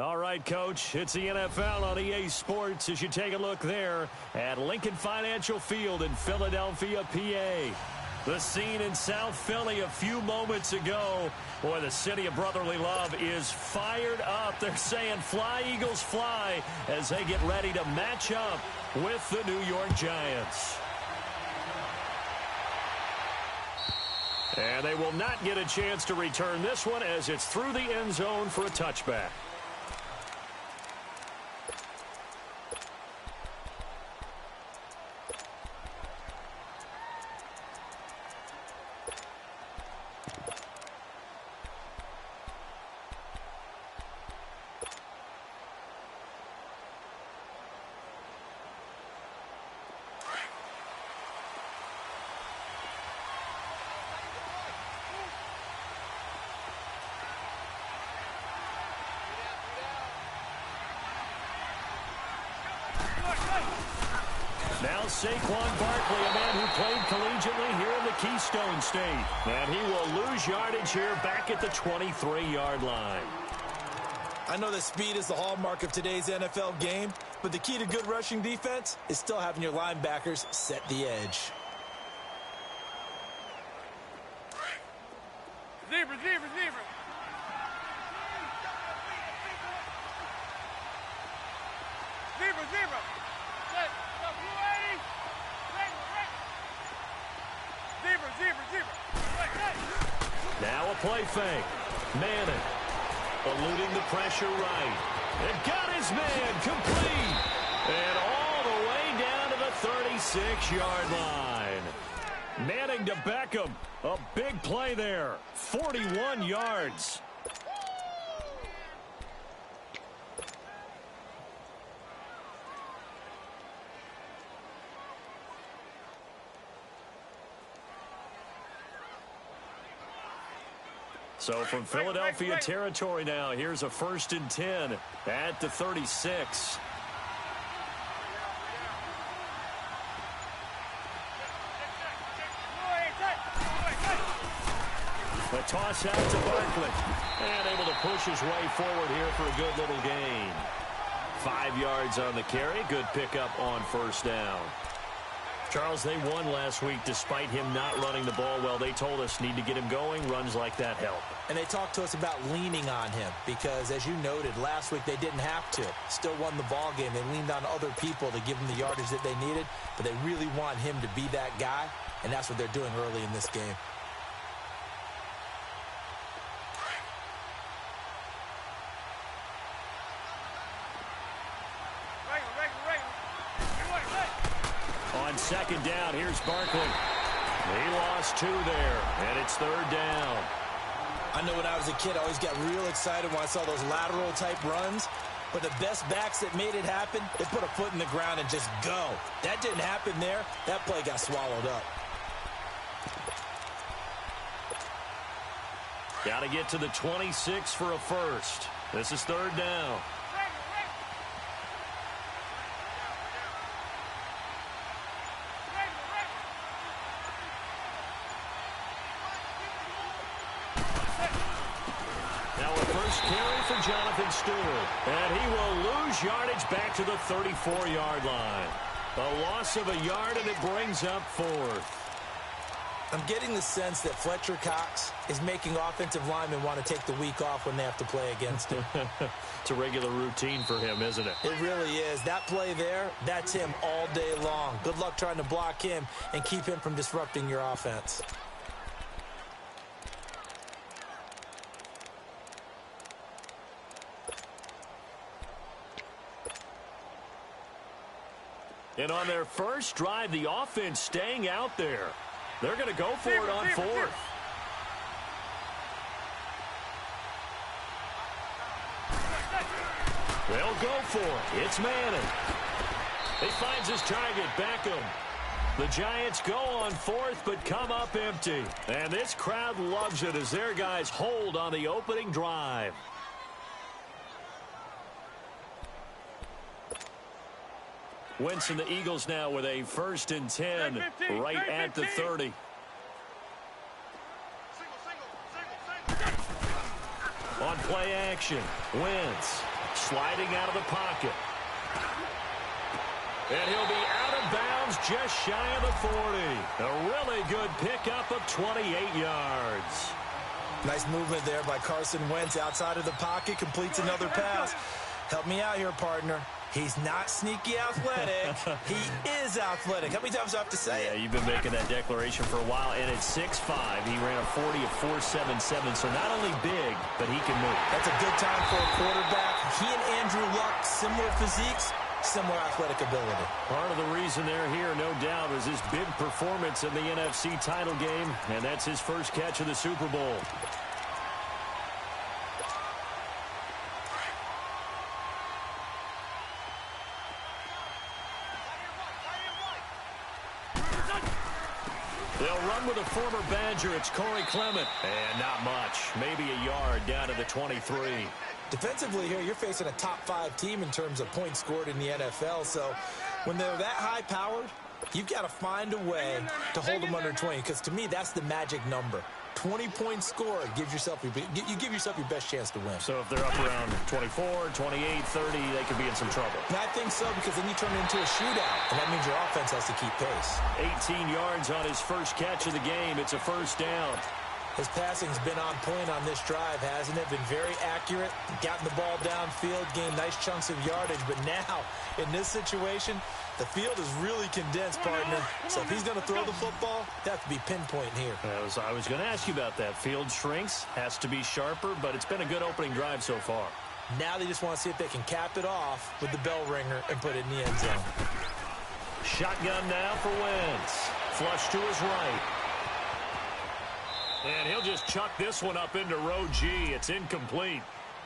All right, Coach, it's the NFL on EA Sports as you take a look there at Lincoln Financial Field in Philadelphia, PA. The scene in South Philly a few moments ago. Boy, the city of brotherly love is fired up. They're saying fly, Eagles, fly as they get ready to match up with the New York Giants. And they will not get a chance to return this one as it's through the end zone for a touchback. Now Saquon Barkley, a man who played collegiately here in the Keystone State. And he will lose yardage here back at the 23-yard line. I know that speed is the hallmark of today's NFL game, but the key to good rushing defense is still having your linebackers set the edge. Zebra, zebra, zebra. Zebra, zebra. Now a play fake. Manning eluding the pressure right. And got his man complete. And all the way down to the 36-yard line. Manning to Beckham. A big play there. 41 yards. So from Philadelphia territory now, here's a 1st and 10 at the 36. The toss out to Barkley. And able to push his way forward here for a good little gain. 5 yards on the carry. Good pickup on 1st down. Charles, they won last week despite him not running the ball well. They told us need to get him going. Runs like that help. And they talked to us about leaning on him because, as you noted, last week they didn't have to. Still won the ball game. They leaned on other people to give them the yardage that they needed, but they really want him to be that guy, and that's what they're doing early in this game. On 2nd down, here's Barkley. He lost 2 there, and it's 3rd down. I know when I was a kid, I always got real excited when I saw those lateral-type runs. But the best backs that made it happen, they put a foot in the ground and just go. That didn't happen there. That play got swallowed up. Got to get to the 26 for a first. This is 3rd down. Carry for Jonathan Stewart. And he will lose yardage back to the 34-yard line. A loss of a yard, and it brings up 4th. I'm getting the sense that Fletcher Cox is making offensive linemen want to take the week off when they have to play against him. It's a regular routine for him, isn't it? It really is. That play there, that's him all day long. Good luck trying to block him and keep him from disrupting your offense. And on their first drive, the offense staying out there. They're going to go for it on 4th. They'll go for it. It's Manning. He finds his target, Beckham. The Giants go on 4th, but come up empty. And this crowd loves it as their guys hold on the opening drive. Wentz and the Eagles now with a 1st and 10 right at the 30. On play action, Wentz sliding out of the pocket. And he'll be out of bounds just shy of the 40. A really good pickup of 28 yards. Nice movement there by Carson Wentz outside of the pocket, completes another pass. Help me out here, partner. He's not sneaky athletic. He is athletic. How many times do I have to say it? Yeah, you've been making that declaration for a while, and at 6'5", he ran a 40 of 4.77, so not only big, but he can move. That's a good time for a quarterback. He and Andrew Luck, similar physiques, similar athletic ability. Part of the reason they're here, no doubt, is his big performance in the NFC title game, and that's his first catch of the Super Bowl. They'll run with a former Badger. It's Corey Clement. And not much. Maybe a yard down to the 23. Defensively here, you're facing a top-5 team in terms of points scored in the NFL. So when they're that high-powered, you've got to find a way to hold them under 20. Because to me, that's the magic number. 20 points scored gives yourself you give yourself your best chance to win. So if they're up around 24, 28, 30, they could be in some trouble. And I think so, because then you turn it into a shootout, and that means your offense has to keep pace. 18 yards on his first catch of the game. It's a first down. His passing's been on point on this drive, hasn't it? Been very accurate, gotten the ball downfield, gained nice chunks of yardage. But now, in this situation, the field is really condensed, partner. So if he's going to throw the football, that has to be pinpoint here. I was going to ask you about that. Field shrinks, has to be sharper, but it's been a good opening drive so far. Now they just want to see if they can cap it off with the bell ringer and put it in the end zone. Shotgun now for Wentz. Flush to his right. And he'll just chuck this one up into row G. It's incomplete.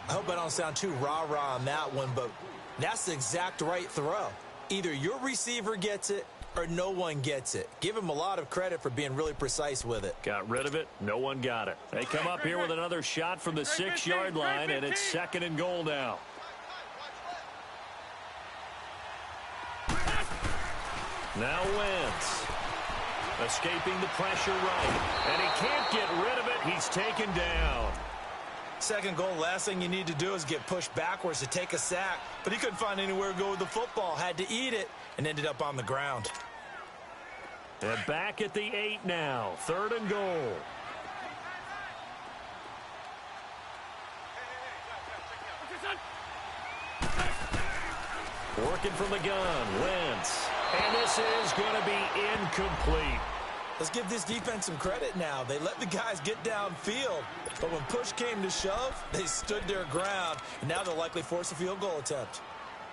I hope I don't sound too rah-rah on that one, but that's the exact right throw. Either your receiver gets it or no one gets it. Give him a lot of credit for being really precise with it. Got rid of it. No one got it. They come up here with another shot from the 6-yard line, and it's 2nd and goal now. Now Wentz. Escaping the pressure right. And he can't get rid of it. He's taken down. Second goal, last thing you need to do is get pushed backwards to take a sack. But he couldn't find anywhere to go with the football. Had to eat it and ended up on the ground. They're back at the 8 now. 3rd and goal. Working from the gun. Wentz. And this is going to be incomplete. Let's give this defense some credit now. They let the guys get downfield. But when push came to shove, they stood their ground. And now they'll likely force a field goal attempt.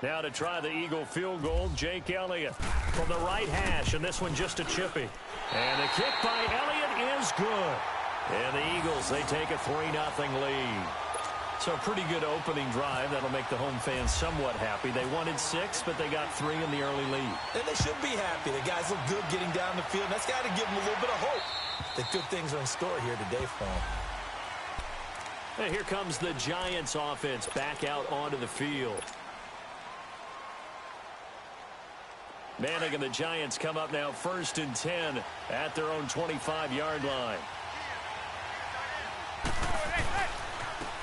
Now to try the Eagle field goal, Jake Elliott from the right hash. And this one just a chippy. And the kick by Elliott is good. And the Eagles, they take a 3-0 lead. So a pretty good opening drive. That'll make the home fans somewhat happy. They wanted 6, but they got 3 in the early lead. And they should be happy. The guys look good getting down the field. That's got to give them a little bit of hope that good things are in store here today for them. And here comes the Giants offense back out onto the field. Manning and the Giants come up now 1st and 10 at their own 25-yard line.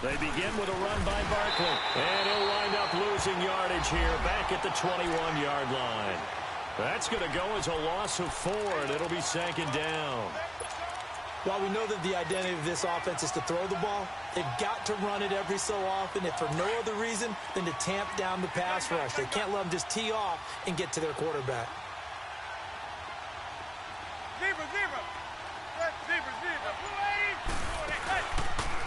They begin with a run by Barkley. And he'll wind up losing yardage here back at the 21-yard line. That's going to go as a loss of 4, and it'll be 2nd down. While we know that the identity of this offense is to throw the ball, they've got to run it every so often, if for no other reason than to tamp down the pass rush. They can't let them just tee off and get to their quarterback.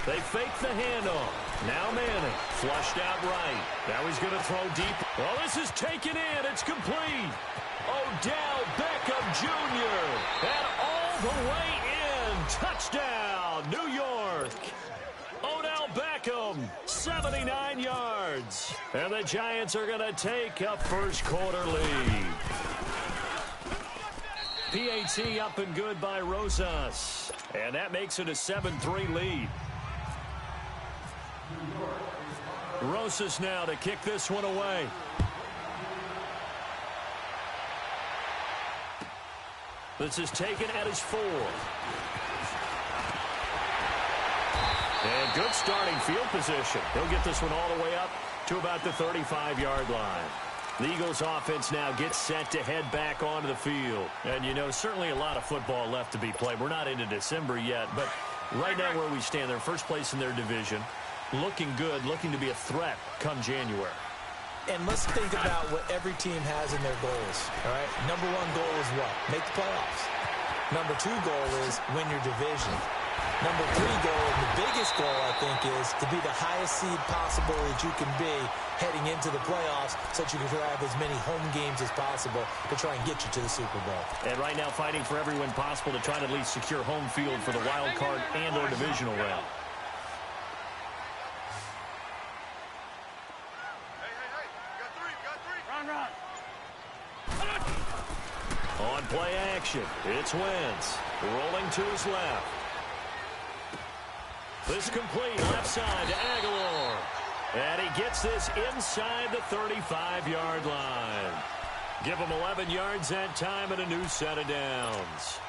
They fake the handoff. Now Manning flushed out right. Now he's going to throw deep. Well, this is taken in. It's complete. Odell Beckham Jr. And all the way in. Touchdown, New York. Odell Beckham, 79 yards. And the Giants are going to take a first-quarter lead. PAT up and good by Rosas. And that makes it a 7-3 lead. Rosas now to kick this one away. This is taken at his 4. And good starting field position. He'll get this one all the way up to about the 35-yard line. The Eagles offense now gets set to head back onto the field. And, you know, certainly a lot of football left to be played. We're not into December yet, but right now where we stand, they're first place in their division, looking good, looking to be a threat come January. And let's think about what every team has in their goals, all right? Number one goal is what? Make the playoffs. Number two goal is win your division. Number three goal, and the biggest goal, I think, is to be the highest seed possible that you can be heading into the playoffs so that you can have as many home games as possible to try and get you to the Super Bowl. And right now fighting for every win possible to try to at least secure home field for the wild card and or divisional round. On play action, it's Wentz, rolling to his left. This complete left side to Aguilar. And he gets this inside the 35-yard line. Give him 11 yards that time and a new set of downs.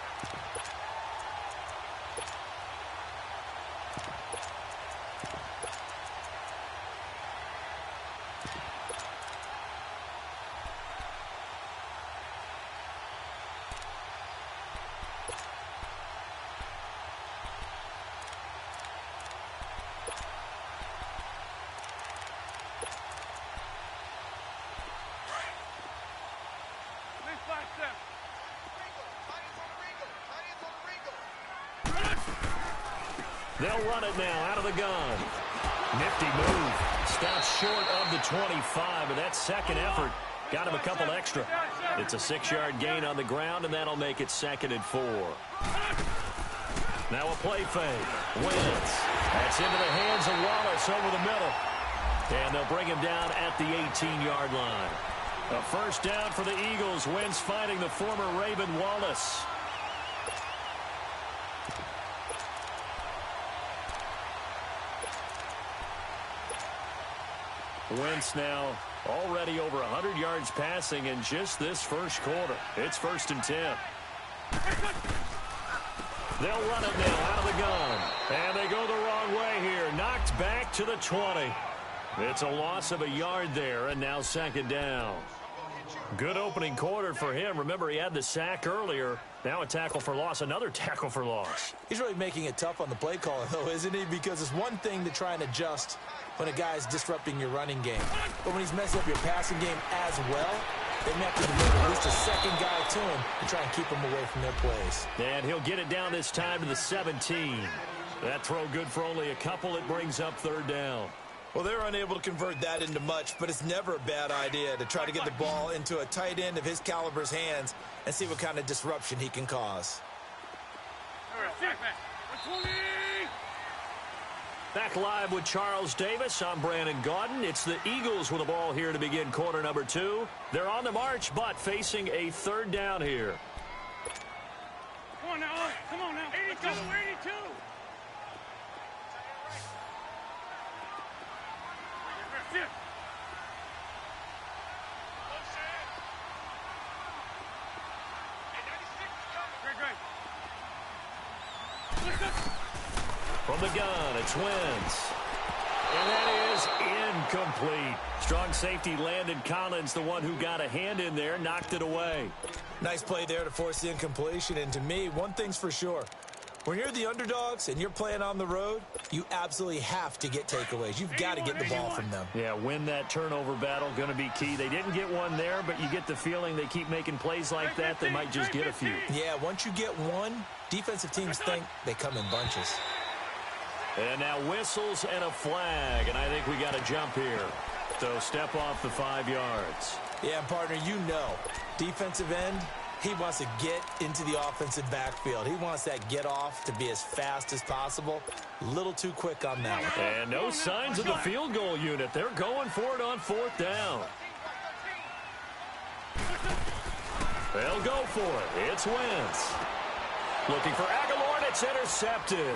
They'll run it now out of the gun. Nifty move. Stops short of the 25, but that second effort got him a couple extra. It's a 6-yard gain on the ground, and that'll make it 2nd and 4. Now a play fake. Wentz. That's into the hands of Wallace over the middle. And they'll bring him down at the 18-yard line. A first down for the Eagles. Wentz finding the former Raven Wallace. Wentz now already over 100 yards passing in just this first quarter. It's 1st and 10. They'll run it now out of the gun. And they go the wrong way here. Knocked back to the 20. It's a loss of a yard there, and now 2nd down. Good opening quarter for him. Remember, he had the sack earlier. Now a tackle for loss, another tackle for loss. He's really making it tough on the play caller, though, isn't he? Because it's one thing to try and adjust when a guy's disrupting your running game. But when he's messing up your passing game as well, they may have to deliver at least a second guy to him to try and keep him away from their plays. And he'll get it down this time to the 17. That throw good for only a couple. It brings up 3rd down. Well, they're unable to convert that into much, but it's never a bad idea to try to get the ball into a tight end of his caliber's hands and see what kind of disruption he can cause. Back live with Charles Davis. I'm Brandon Gaudin. It's the Eagles with the ball here to begin quarter number 2. They're on the march, but facing a 3rd down here. Come on now. Come on now. 82. 82. From the gun, it's Wentz. And that is incomplete. Strong safety Landon Collins, the one who got a hand in there, knocked it away. Nice play there to force the incompletion. And to me, one thing's for sure. When you're the underdogs and you're playing on the road, you absolutely have to get takeaways. You've got to get the ball from them. Yeah, win that turnover battle, going to be key. They didn't get one there, but you get the feeling they keep making plays like that, they might just get a few. Yeah, once you get one, defensive teams think they come in bunches. And now whistles and a flag, and I think we got a jump here. So step off the 5 yards. Yeah, partner, you know, defensive end, he wants to get into the offensive backfield. He wants that get off to be as fast as possible. A little too quick on that one. And no signs of the field goal unit. They're going for it on 4th down. They'll go for it. It's Wentz. Looking for Aguilar, and it's intercepted.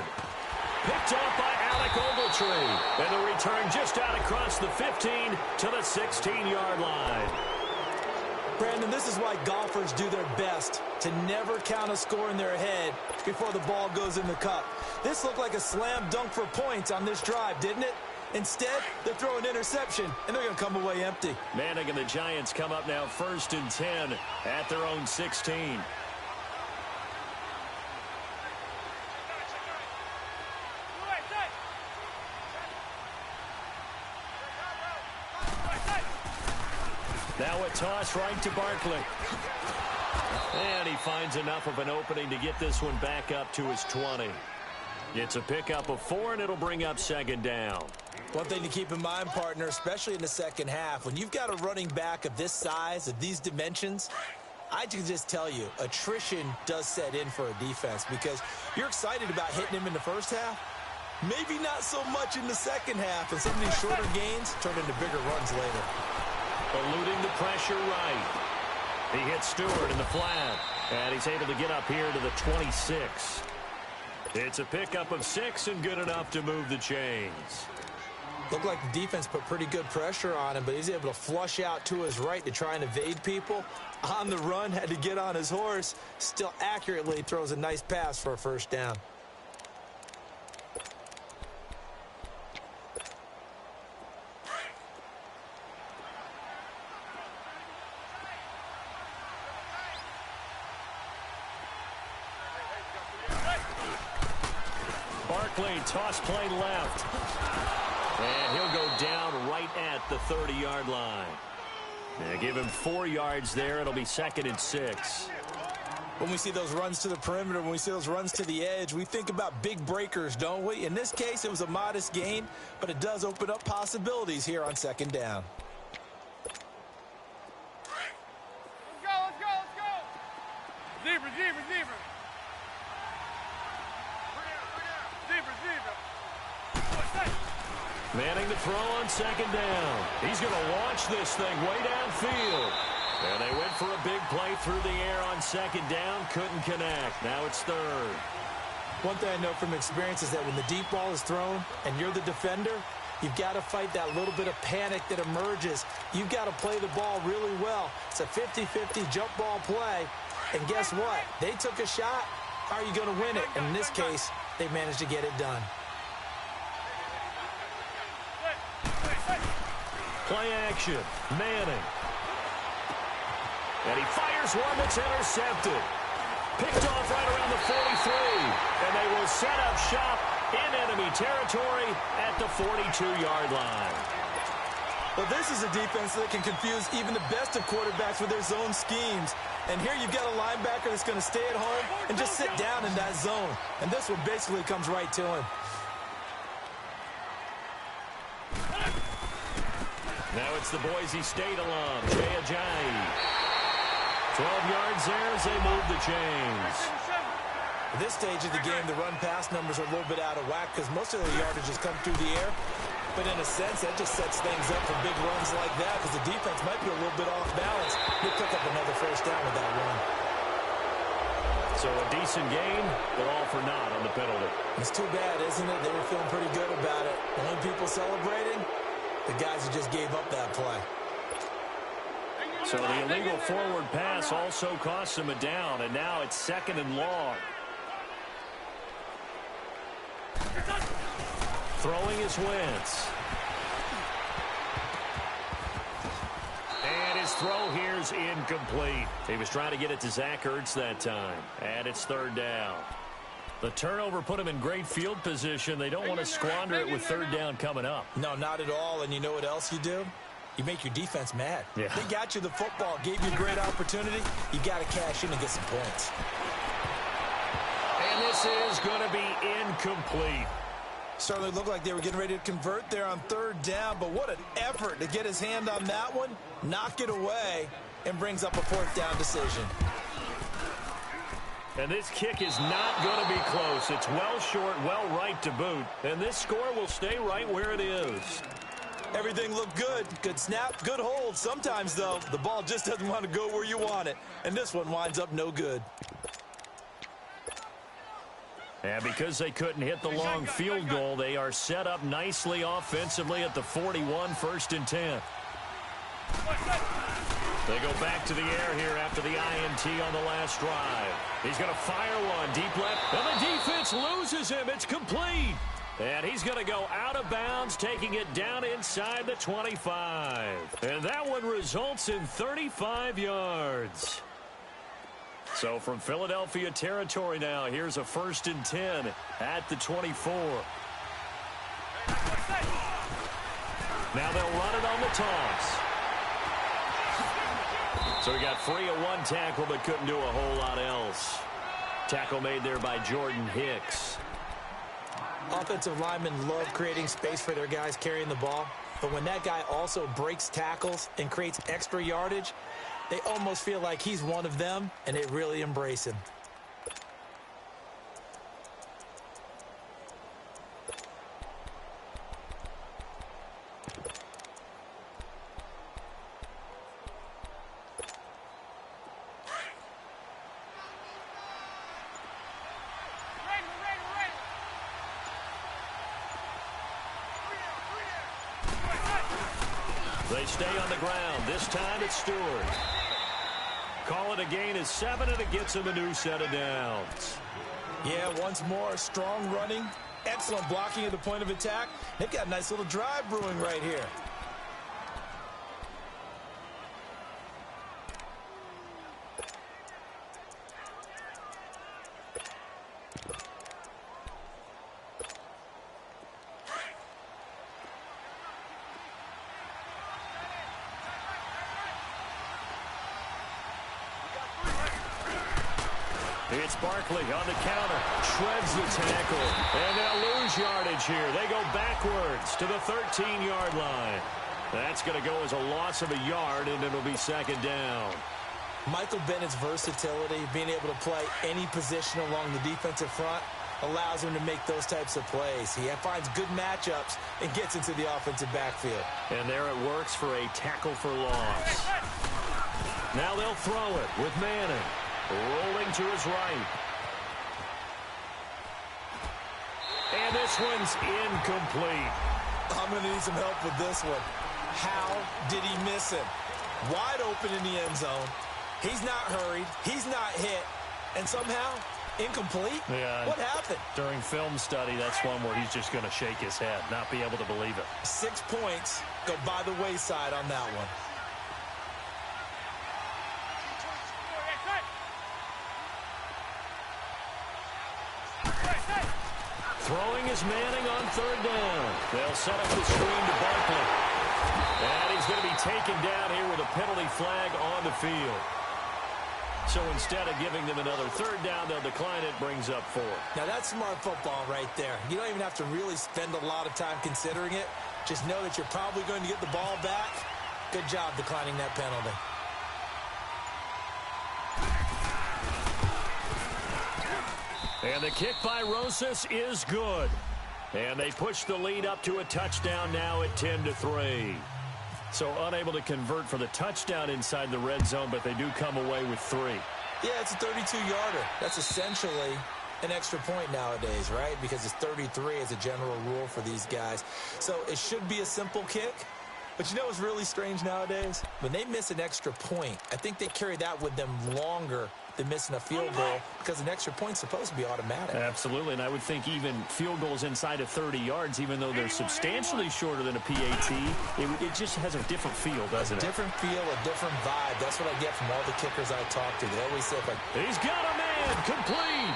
Picked up by Alec Ogletree. And the return just out across the 15 to the 16-yard line. Brandon, this is why golfers do their best to never count a score in their head before the ball goes in the cup. This looked like a slam dunk for points on this drive, didn't it? Instead, they throw an interception, and they're going to come away empty. Manning and the Giants come up now 1st and 10 at their own 16. Now a toss right to Barkley. And he finds enough of an opening to get this one back up to his 20. It's a pickup of 4, and it'll bring up 2nd down. One thing to keep in mind, partner, especially in the second half, when you've got a running back of this size, of these dimensions, I can just tell you, attrition does set in for a defense because you're excited about hitting him in the first half. Maybe not so much in the second half, and some of these shorter gains turn into bigger runs later. Eluding the pressure right. He hits Stewart in the flat, and he's able to get up here to the 26. It's a pickup of 6 and good enough to move the chains. Looked like the defense put pretty good pressure on him, but he's able to flush out to his right to try and evade people. On the run, had to get on his horse. Still accurately throws a nice pass for a 1st down. Barkley, toss play left. And he'll go down right at the 30-yard line. Now give him 4 yards there. It'll be 2nd and 6. When we see those runs to the perimeter, when we see those runs to the edge, we think about big breakers, don't we? In this case, it was a modest gain, but it does open up possibilities here on 2nd down. Let's go, let's go, let's go. Zebra, zebra, zebra. Manning the throw on 2nd down. He's going to launch this thing way downfield. And they went for a big play through the air on 2nd down. Couldn't connect. Now it's 3rd. One thing I know from experience is that when the deep ball is thrown and you're the defender, you've got to fight that little bit of panic that emerges. You've got to play the ball really well. It's a 50-50 jump ball play. And guess what? They took a shot. How are you going to win it? And in this case, they managed to get it done. Play action. Manning. And he fires one that's intercepted. Picked off right around the 43. And they will set up shop in enemy territory at the 42-yard line. Well, this is a defense that can confuse even the best of quarterbacks with their zone schemes. And here you've got a linebacker that's going to stay at home and just sit down in that zone. And this one basically comes right to him. Now it's the Boise State alum, Jay Ajayi. 12 yards there as they move the chains. At this stage of the game, the run-pass numbers are a little bit out of whack because most of the yardage has come through the air. But in a sense, that just sets things up for big runs like that because the defense might be a little bit off balance. They pick up another 1st down with that run. So a decent gain, but all for naught on the penalty. It's too bad, isn't it? They were feeling pretty good about it. The only people celebrating, the guys who just gave up that play. So the illegal forward pass also costs him a down, and now it's 2nd and long. Throwing is Wentz. And his throw here's incomplete. He was trying to get it to Zach Ertz that time. And it's 3rd down. The turnover put him in great field position. They don't want to squander it with 3rd down coming up. No, not at all. And you know what else you do? You make your defense mad. Yeah. They got you the football, gave you a great opportunity. You got to cash in and get some points. And this is going to be incomplete. Certainly looked like they were getting ready to convert there on 3rd down, but what an effort to get his hand on that one, knock it away, and brings up a 4th down decision. And this kick is not going to be close. It's well short, well right to boot. And this score will stay right where it is. Everything looked good. Good snap, good hold. Sometimes, though, the ball just doesn't want to go where you want it. And this one winds up no good. And because they couldn't hit the long field goal, they are set up nicely offensively at the 41, 1st and 10. They go back to the air here after the INT on the last drive. He's going to fire one deep left, and the defense loses him. It's complete. And he's going to go out of bounds, taking it down inside the 25. And that one results in 35 yards. So from Philadelphia territory now, here's a 1st and 10 at the 24. Now they'll run it on the toss. So he got free of one tackle but couldn't do a whole lot else. Tackle made there by Jordan Hicks. Offensive linemen love creating space for their guys carrying the ball. But when that guy also breaks tackles and creates extra yardage, they almost feel like he's one of them, and they really embrace him. They stay on the ground. This time it's Stewart. Call it a gain of 7, and it gets him a new set of downs. Yeah, once more, strong running, excellent blocking at the point of attack. They've got a nice little drive brewing right here. It's Barkley on the counter. Shreds the tackle. And they'll lose yardage here. They go backwards to the 13-yard line. That's going to go as a loss of a yard, and it'll be 2nd down. Michael Bennett's versatility, being able to play any position along the defensive front, allows him to make those types of plays. He finds good matchups and gets into the offensive backfield. And there it works for a tackle for loss. Now they'll throw it with Manning. Rolling to his right. And this one's incomplete. I'm going to need some help with this one. How did he miss him? Wide open in the end zone. He's not hurried. He's not hit. And somehow, incomplete? Yeah. What happened? During film study, that's one where he's just going to shake his head, not be able to believe it. 6 points go by the wayside on that one. Throwing is Manning on 3rd down. They'll set up the screen to Barkley. And he's going to be taken down here with a penalty flag on the field. So instead of giving them another 3rd down, they'll decline it, brings up 4. Now that's smart football right there. You don't even have to really spend a lot of time considering it. Just know that you're probably going to get the ball back. Good job declining that penalty. And the kick by Rosas is good. And they push the lead up to a touchdown now at 10-3. So unable to convert for the touchdown inside the red zone, but they do come away with 3. Yeah, it's a 32-yarder. That's essentially an extra point nowadays, right? Because it's 33 as a general rule for these guys. So it should be a simple kick. But you know what's really strange nowadays? When they miss an extra point, I think they carry that with them longer than missing a field goal because an extra point's supposed to be automatic. Absolutely, and I would think even field goals inside of 30 yards, even though they're substantially shorter than a PAT, it just has a different feel, doesn't it? A different feel, a different vibe. That's what I get from all the kickers I talk to. They always say, like, he's got a man, complete.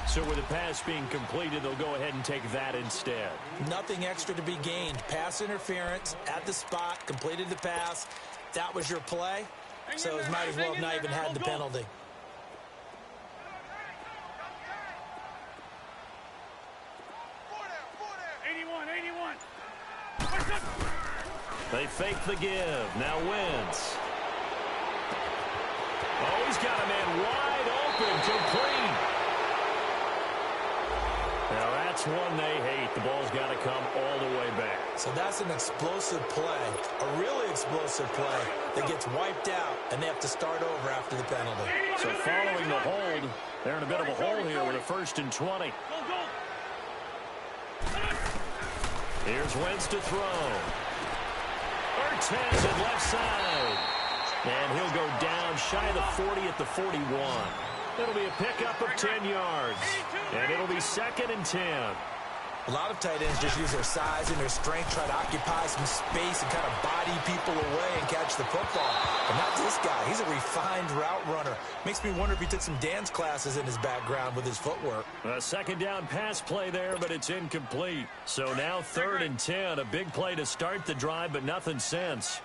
So with the pass being completed, they'll go ahead and take that instead. Nothing extra to be gained. Pass interference at the spot, completed the pass. That was your play. So it might as well have not even had the penalty. They fake the give. Now Wentz. Oh, he's got a man wide open, complete. Now that's one they hate. The ball's got to come all the way back. So that's an explosive play, a really explosive play that gets wiped out, and they have to start over after the penalty. So following the hold, they're in a bit of a hole here with a 1st and 20. Here's Wentz to throw. Pitts has it left side. And he'll go down shy of the 40 at the 41. It'll be a pickup of 10 yards. And it'll be 2nd and 10. A lot of tight ends just use their size and their strength, try to occupy some space and kind of body people away and catch the football. But not this guy. He's a refined route runner. Makes me wonder if he took some dance classes in his background with his footwork. A 2nd down pass play there, but it's incomplete. So now 3rd and 10. A big play to start the drive, but nothing since.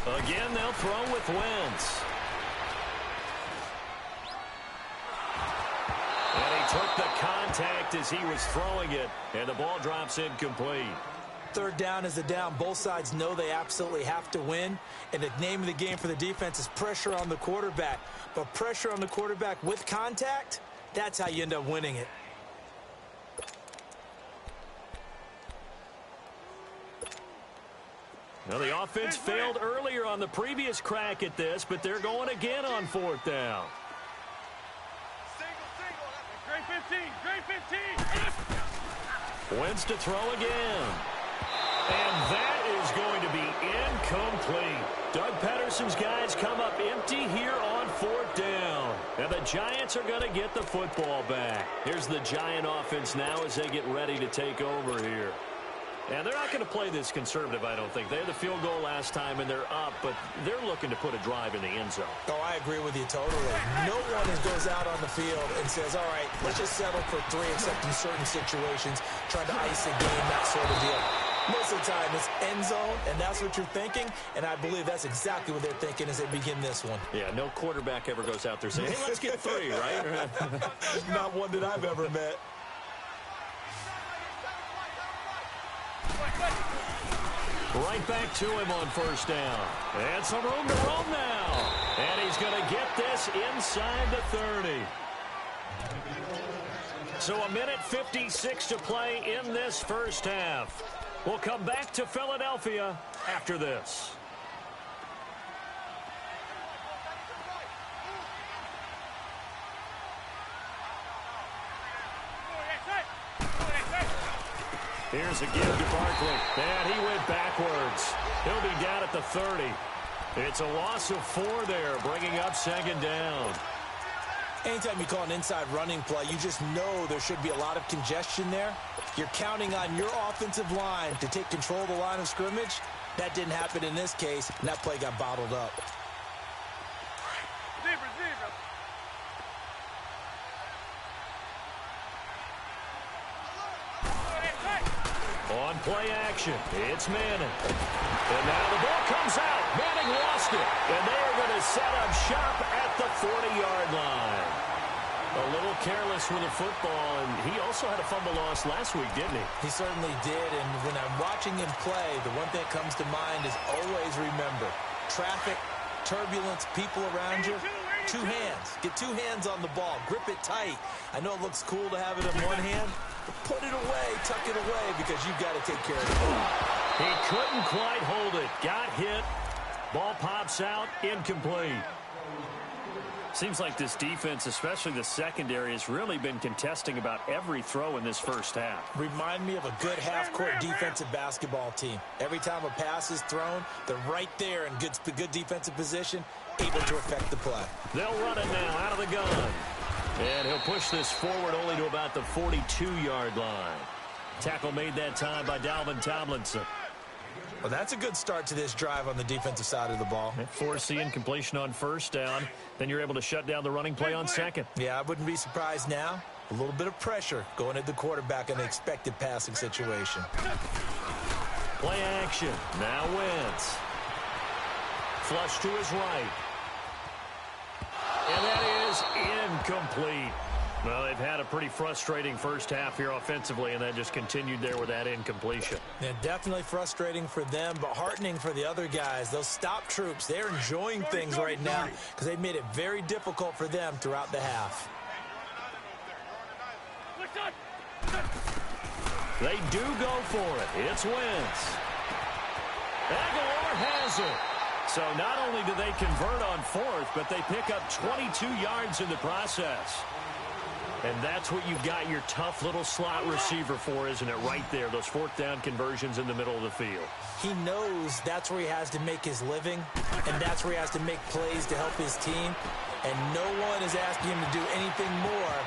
Again, they'll throw with Wentz. And he took the contact as he was throwing it, and the ball drops incomplete. 3rd down is the down. Both sides know they absolutely have to win, and the name of the game for the defense is pressure on the quarterback. But pressure on the quarterback with contact, that's how you end up winning it. Well, the offense failed earlier on the previous crack at this, but they're going again on 4th down. Great 15, great 15. Wentz to throw again. And that is going to be incomplete. Doug Pederson's guys come up empty here on 4th down. And the Giants are going to get the football back. Here's the Giant offense now as they get ready to take over here. And they're not going to play this conservative, I don't think. They had the field goal last time, and they're up, but they're looking to put a drive in the end zone. Oh, I agree with you totally. No one goes out on the field and says, all right, let's just settle for 3, except in certain situations, trying to ice a game, that sort of deal. Most of the time, it's end zone, and that's what you're thinking, and I believe that's exactly what they're thinking as they begin this one. Yeah, no quarterback ever goes out there saying, hey, let's get 3, right? Not one that I've ever met. Right back to him on 1st down. And some room to roam now. And he's going to get this inside the 30. So 1:56 to play in this first half. We'll come back to Philadelphia after this. Here's a give to Barkley. And he went backwards. He'll be down at the 30. It's a loss of 4 there, bringing up 2nd down. Anytime you call an inside running play, you just know there should be a lot of congestion there. You're counting on your offensive line to take control of the line of scrimmage. That didn't happen in this case, and that play got bottled up. On play action, it's Manning. And now the ball comes out. Manning lost it. And they are going to set up shop at the 40-yard line. A little careless with the football, and he also had a fumble loss last week, didn't he? He certainly did, and when I'm watching him play, the one thing that comes to mind is always remember, traffic, turbulence, people around you, 2 hands. Get 2 hands on the ball. Grip it tight. I know it looks cool to have it in one hand, but put it away, tuck it away, because you've got to take care of it. He couldn't quite hold it. Got hit. Ball pops out. Incomplete. Seems like this defense, especially the secondary, has really been contesting about every throw in this first half. Remind me of a good half-court defensive basketball team. Every time a pass is thrown, they're right there in good defensive position, able to affect the play. They'll run it now out of the gun. And he'll push this forward only to about the 42-yard line. Tackle made that time by Dalvin Tomlinson. Well, that's a good start to this drive on the defensive side of the ball. Force incompletion on 1st down. Then you're able to shut down the running play on 2nd. Yeah, I wouldn't be surprised now. A little bit of pressure going at the quarterback in an expected passing situation. Play action. Now Wentz. Flush to his right. And that is incomplete. Well, they've had a pretty frustrating first half here offensively, and that just continued there with that incompletion. Yeah, definitely frustrating for them, but heartening for the other guys. Those stop troops, they're enjoying things right now because they made it very difficult for them throughout the half. They do go for it. It's Wentz. Aguilar has it. So not only do they convert on 4th, but they pick up 22 yards in the process. And that's what you've got your tough little slot receiver for, isn't it? Right there, those fourth down conversions in the middle of the field. He knows that's where he has to make his living, and that's where he has to make plays to help his team. And no one is asking him to do anything more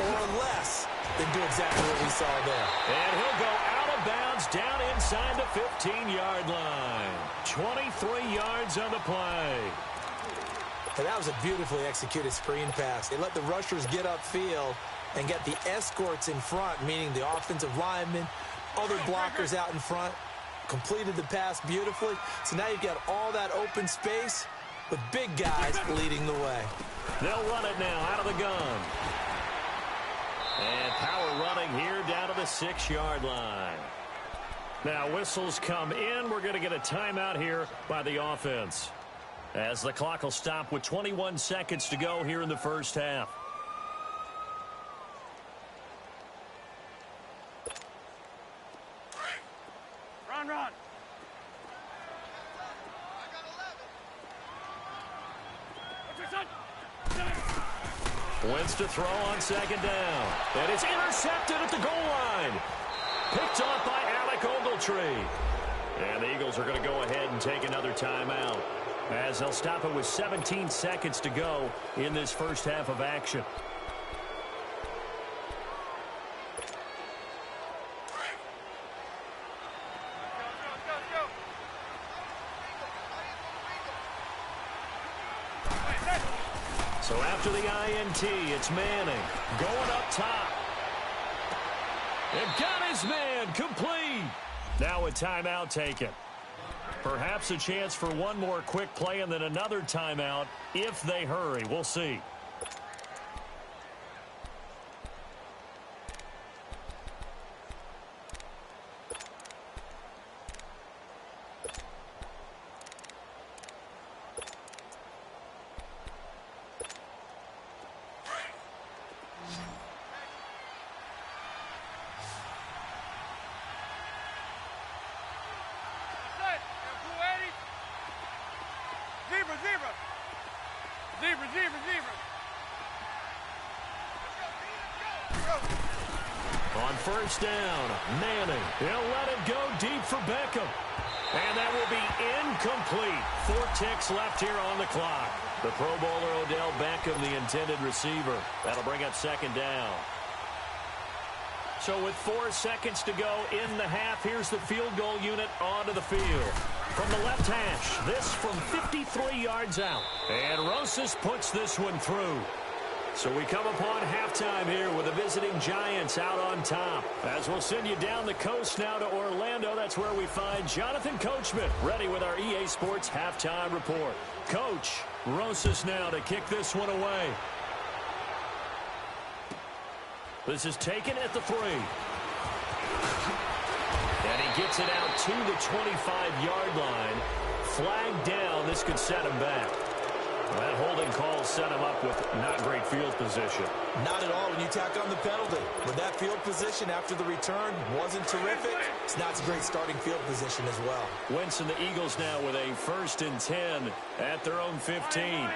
or less than do exactly what we saw there. And he'll go out of bounds down inside the 15-yard line. 23 yards on the play. And that was a beautifully executed screen pass. They let the rushers get upfield and get the escorts in front, meaning the offensive linemen, other blockers out in front, completed the pass beautifully. So now you've got all that open space with big guys leading the way. They'll run it now out of the gun. And power running here down to the 6-yard line. Now whistles come in. We're going to get a timeout here by the offense, as the clock will stop with 21 seconds to go here in the first half. Run, run. Wentz to throw on second down. And it's intercepted at the goal line. Picked off by Alec Ogletree. And the Eagles are going to go ahead and take another timeout, as they'll stop it with 17 seconds to go in this first half of action. So after the INT, it's Manning going up top. And got his man complete. Now a timeout taken. Perhaps a chance for one more quick play and then another timeout if they hurry. We'll see. On first down, Manning. He'll let it go deep for Beckham. And that will be incomplete. 4 ticks left here on the clock. The Pro Bowler Odell Beckham, the intended receiver. That'll bring up second down. So with 4 seconds to go in the half, here's the field goal unit onto the field. From the left hash, this from 53 yards out. And Rosas puts this one through. So we come upon halftime here with the visiting Giants out on top. As we'll send you down the coast now to Orlando, that's where we find Jonathan Coachman ready with our EA Sports halftime report. Coach, Rosas now to kick this one away. This is taken at the 3. And he gets it out to the 25-yard line. Flag down. This could set him back. That holding call set him up with not great field position. Not at all when you tack on the penalty. With that field position after the return wasn't terrific, it's not a great starting field position as well. Wentz and the Eagles now with a 1st and 10 at their own 15.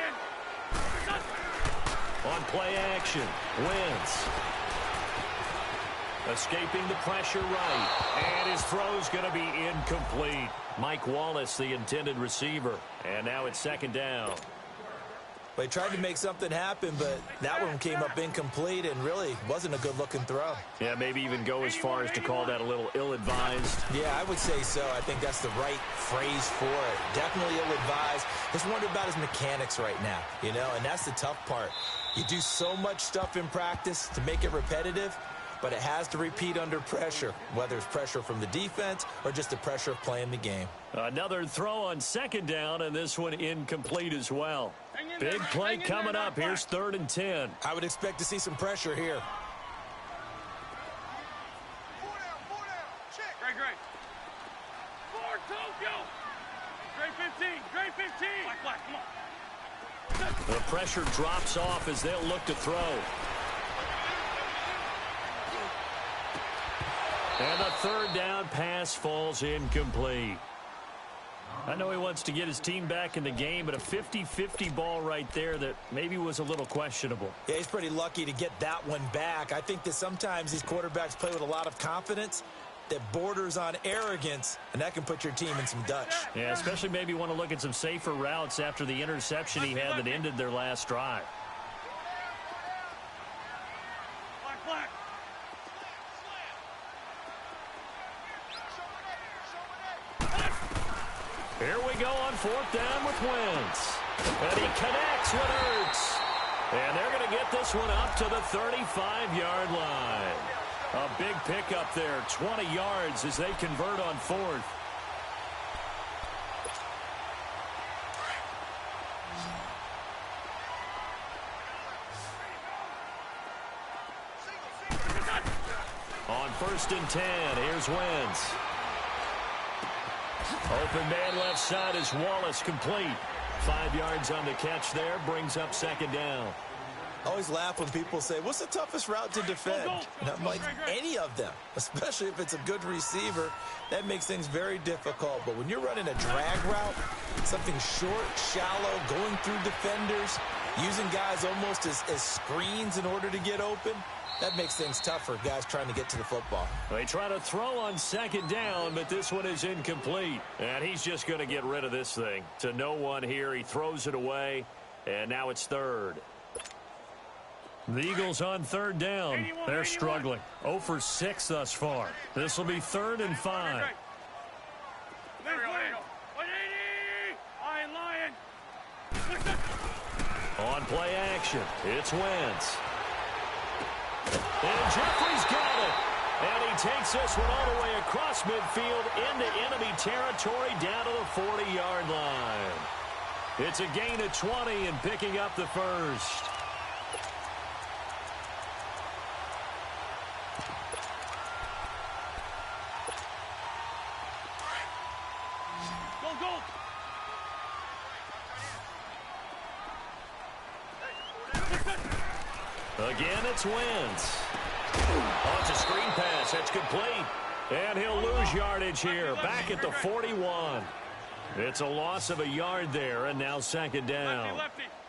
On play action, Wentz. Escaping the pressure right. And his throw's going to be incomplete. Mike Wallace, the intended receiver. And now it's second down. They tried to make something happen, but that one came up incomplete and really wasn't a good-looking throw. Yeah, maybe even go as far as to call that a little ill-advised. Yeah, I would say so. I think that's the right phrase for it. Definitely ill-advised. Just wonder about his mechanics right now, you know, and that's the tough part. You do so much stuff in practice to make it repetitive, but it has to repeat under pressure, whether it's pressure from the defense or just the pressure of playing the game. Another throw on second down, and this one incomplete as well. Big play coming up. Here's 3rd and 10. I would expect to see some pressure here. Great, great. 4, Tokyo. Great 15, great 15. Black, come on. The pressure drops off as they'll look to throw. And the 3rd down pass falls incomplete. I know he wants to get his team back in the game, but a 50-50 ball right there that maybe was a little questionable. Yeah, he's pretty lucky to get that one back. I think that sometimes these quarterbacks play with a lot of confidence that borders on arrogance, and that can put your team in some Dutch. Yeah, especially maybe want to look at some safer routes after the interception he had that ended their last drive. Black. Here we go on 4th down with Wentz. And he connects with Ertz. And they're going to get this one up to the 35-yard line. A big pickup there, 20 yards as they convert on 4th. On 1st and 10, here's Wentz. Open man left side is Wallace, complete. 5 yards on the catch there, brings up 2nd down. I always laugh when people say, what's the toughest route to defend? And I'm like, any of them, especially if it's a good receiver. That makes things very difficult. But when you're running a drag route, something short, shallow, going through defenders, using guys almost as screens in order to get open, that makes things tough for guys trying to get to the football. They try to throw on 2nd down, but this one is incomplete. And he's just going to get rid of this thing. To no one here, he throws it away, and now it's 3rd. The Eagles on 3rd down. They're struggling. 0 for 6 thus far. This will be 3rd and 5. On play action, it's Wentz. And Jeffrey's got it. And he takes this one all the way across midfield into enemy territory down to the 40-yard line. It's a gain of 20 and picking up the first. Go. Again, it's Wentz. Oh, it's a screen pass. That's complete. And he'll lose yardage here. Back at the 41. It's a loss of a yard there, and now 2nd down.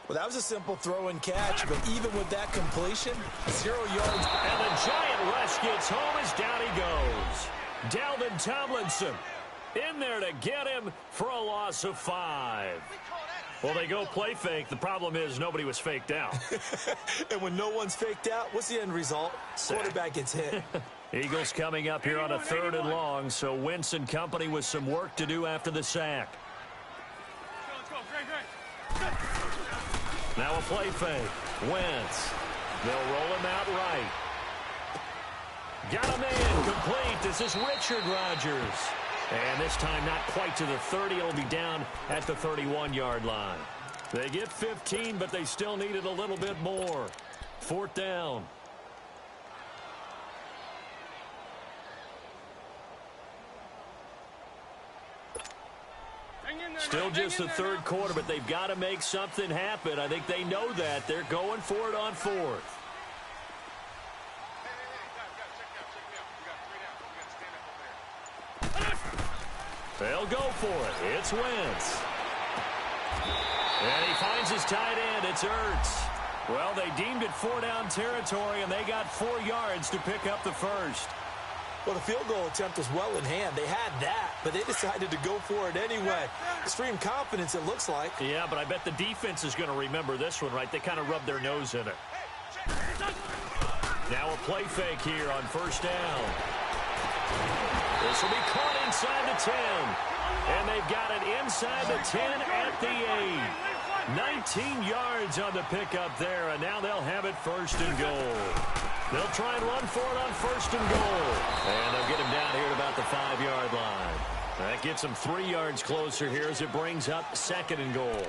Well, that was a simple throw and catch, but even with that completion, 0 yards. And the giant rush gets home as down he goes. Dalvin Tomlinson in there to get him for a loss of 5. Well, they go play fake. The problem is nobody was faked out. And when no one's faked out, what's the end result? Quarterback gets hit. Eagles coming up here on a 3rd and long, so Wentz and company with some work to do after the sack. Let's go. Great. Now a play fake. Wentz. They'll roll him out right. Got him in. Complete. This is Richard Rodgers. And this time not quite to the 30. It'll be down at the 31-yard line. They get 15, but they still needed a little bit more. 4th down. Still just the 3rd quarter, but they've got to make something happen. I think they know that. They're going for it on 4th. They'll go for it. It's Wentz. And he finds his tight end. It's Ertz. Well, they deemed it 4-down territory, and they got 4 yards to pick up the first. Well, the field goal attempt was well in hand. They had that, but they decided to go for it anyway. Extreme confidence, it looks like. Yeah, but I bet the defense is going to remember this one, right? They kind of rubbed their nose in it. Now a play fake here on 1st down. This will be caught inside the 10. And they've got it inside the 10 at the 8. 19 yards on the pickup there, and now they'll have it 1st and goal. They'll try and run for it on 1st and goal. And they'll get him down here at about the 5-yard line. That gets him 3 yards closer here as it brings up 2nd and goal.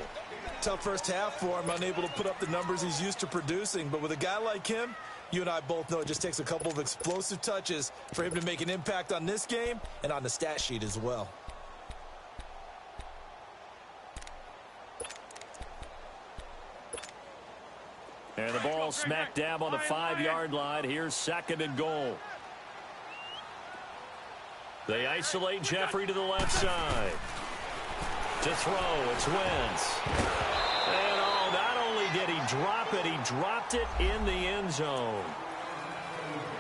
Tough first half for him, unable to put up the numbers he's used to producing. But with a guy like him, you and I both know it just takes a couple of explosive touches for him to make an impact on this game and on the stat sheet as well. And the ball smack dab on the 5-yard line. Here's 2nd and goal. They isolate Jeffrey to the left side. To throw, it's Wentz. And not only did he drop it, he dropped it in the end zone.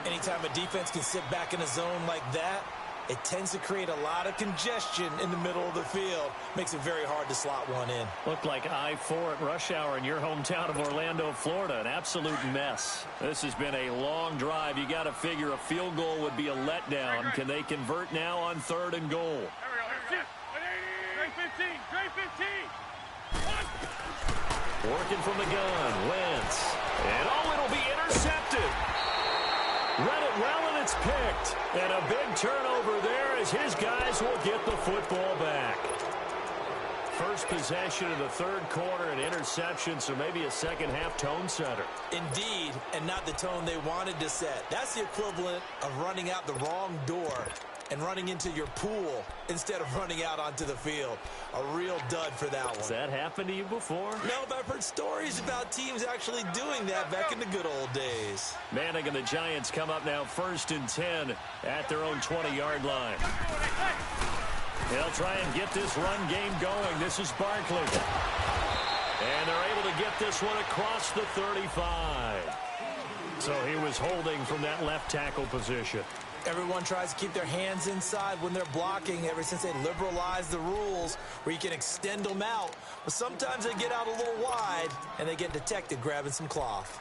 Anytime a defense can sit back in a zone like that, it tends to create a lot of congestion in the middle of the field. Makes it very hard to slot one in. Looked like I-4 at rush hour in your hometown of Orlando, Florida. An absolute mess. This has been a long drive. You got to figure a field goal would be a letdown. Can they convert now on 3rd and goal? Straight 15. Straight 15. Working from the gun. Wentz. And it'll be intercepted. Read it well, and it's picked. And a big turnover there as his guys will get the football back. First possession of the 3rd quarter, an interception, so maybe a second-half tone setter. Indeed, and not the tone they wanted to set. That's the equivalent of running out the wrong door and running into your pool instead of running out onto the field. A real dud for that one. Has that happened to you before? No, but I've heard stories about teams actually doing that back in the good old days. Manning and the Giants come up now 1st and 10 at their own 20-yard line. They'll try and get this run game going. This is Barkley. And they're able to get this one across the 35. So he was holding from that left tackle position. Everyone tries to keep their hands inside when they're blocking ever since they liberalized the rules where you can extend them out. But sometimes they get out a little wide and they get detected grabbing some cloth.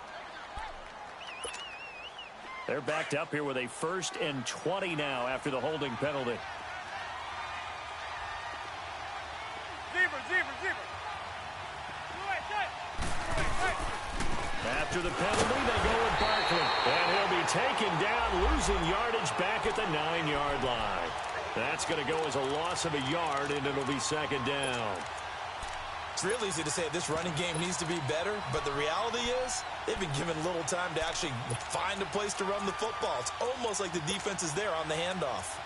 They're backed up here with a 1st and 20 now after the holding penalty. Zebra. After the penalty, they go with Barkley. And he'll be taken down, losing yardage back at the 9-yard line. That's going to go as a loss of a yard, and it'll be 2nd down. It's real easy to say this running game needs to be better, but the reality is they've been given little time to actually find a place to run the football. It's almost like the defense is there on the handoff.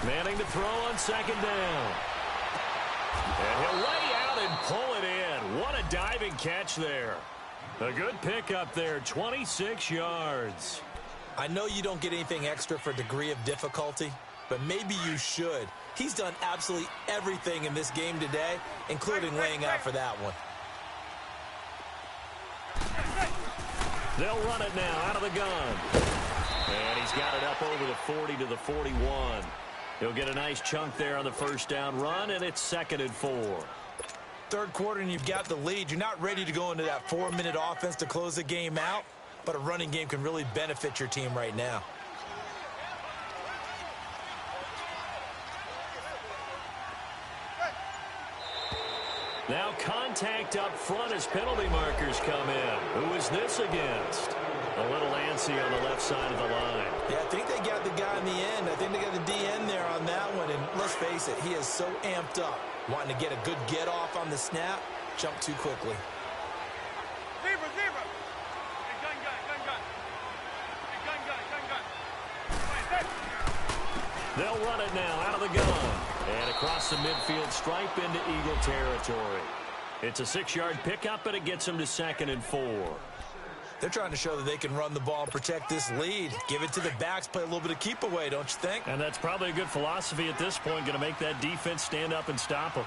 Manning to throw on 2nd down. And he'll lay out and pull it in. What a diving catch there. A good pickup there, 26 yards. I know you don't get anything extra for degree of difficulty, but maybe you should. He's done absolutely everything in this game today, including laying out for that one. They'll run it now out of the gun. And he's got it up over the 40 to the 41. He'll get a nice chunk there on the 1st down run, and it's 2nd and 4. 3rd quarter, and you've got the lead. You're not ready to go into that 4-minute offense to close the game out, but a running game can really benefit your team right now. Now contact up front as penalty markers come in. Who is this against? A little antsy on the left side of the line. Yeah, I think they got the guy in the end. I think they got the DN there on that one. And let's face it, he is so amped up, wanting to get a good get off on the snap, jump too quickly. Zebra. Hey, gun. Hey, gun. They'll run it now out of the gun. And across the midfield stripe into Eagle territory. It's a 6-yard pickup, and it gets them to 2nd and 4. They're trying to show that they can run the ball and protect this lead. Give it to the backs, play a little bit of keep away, don't you think? And that's probably a good philosophy at this point, going to make that defense stand up and stop them.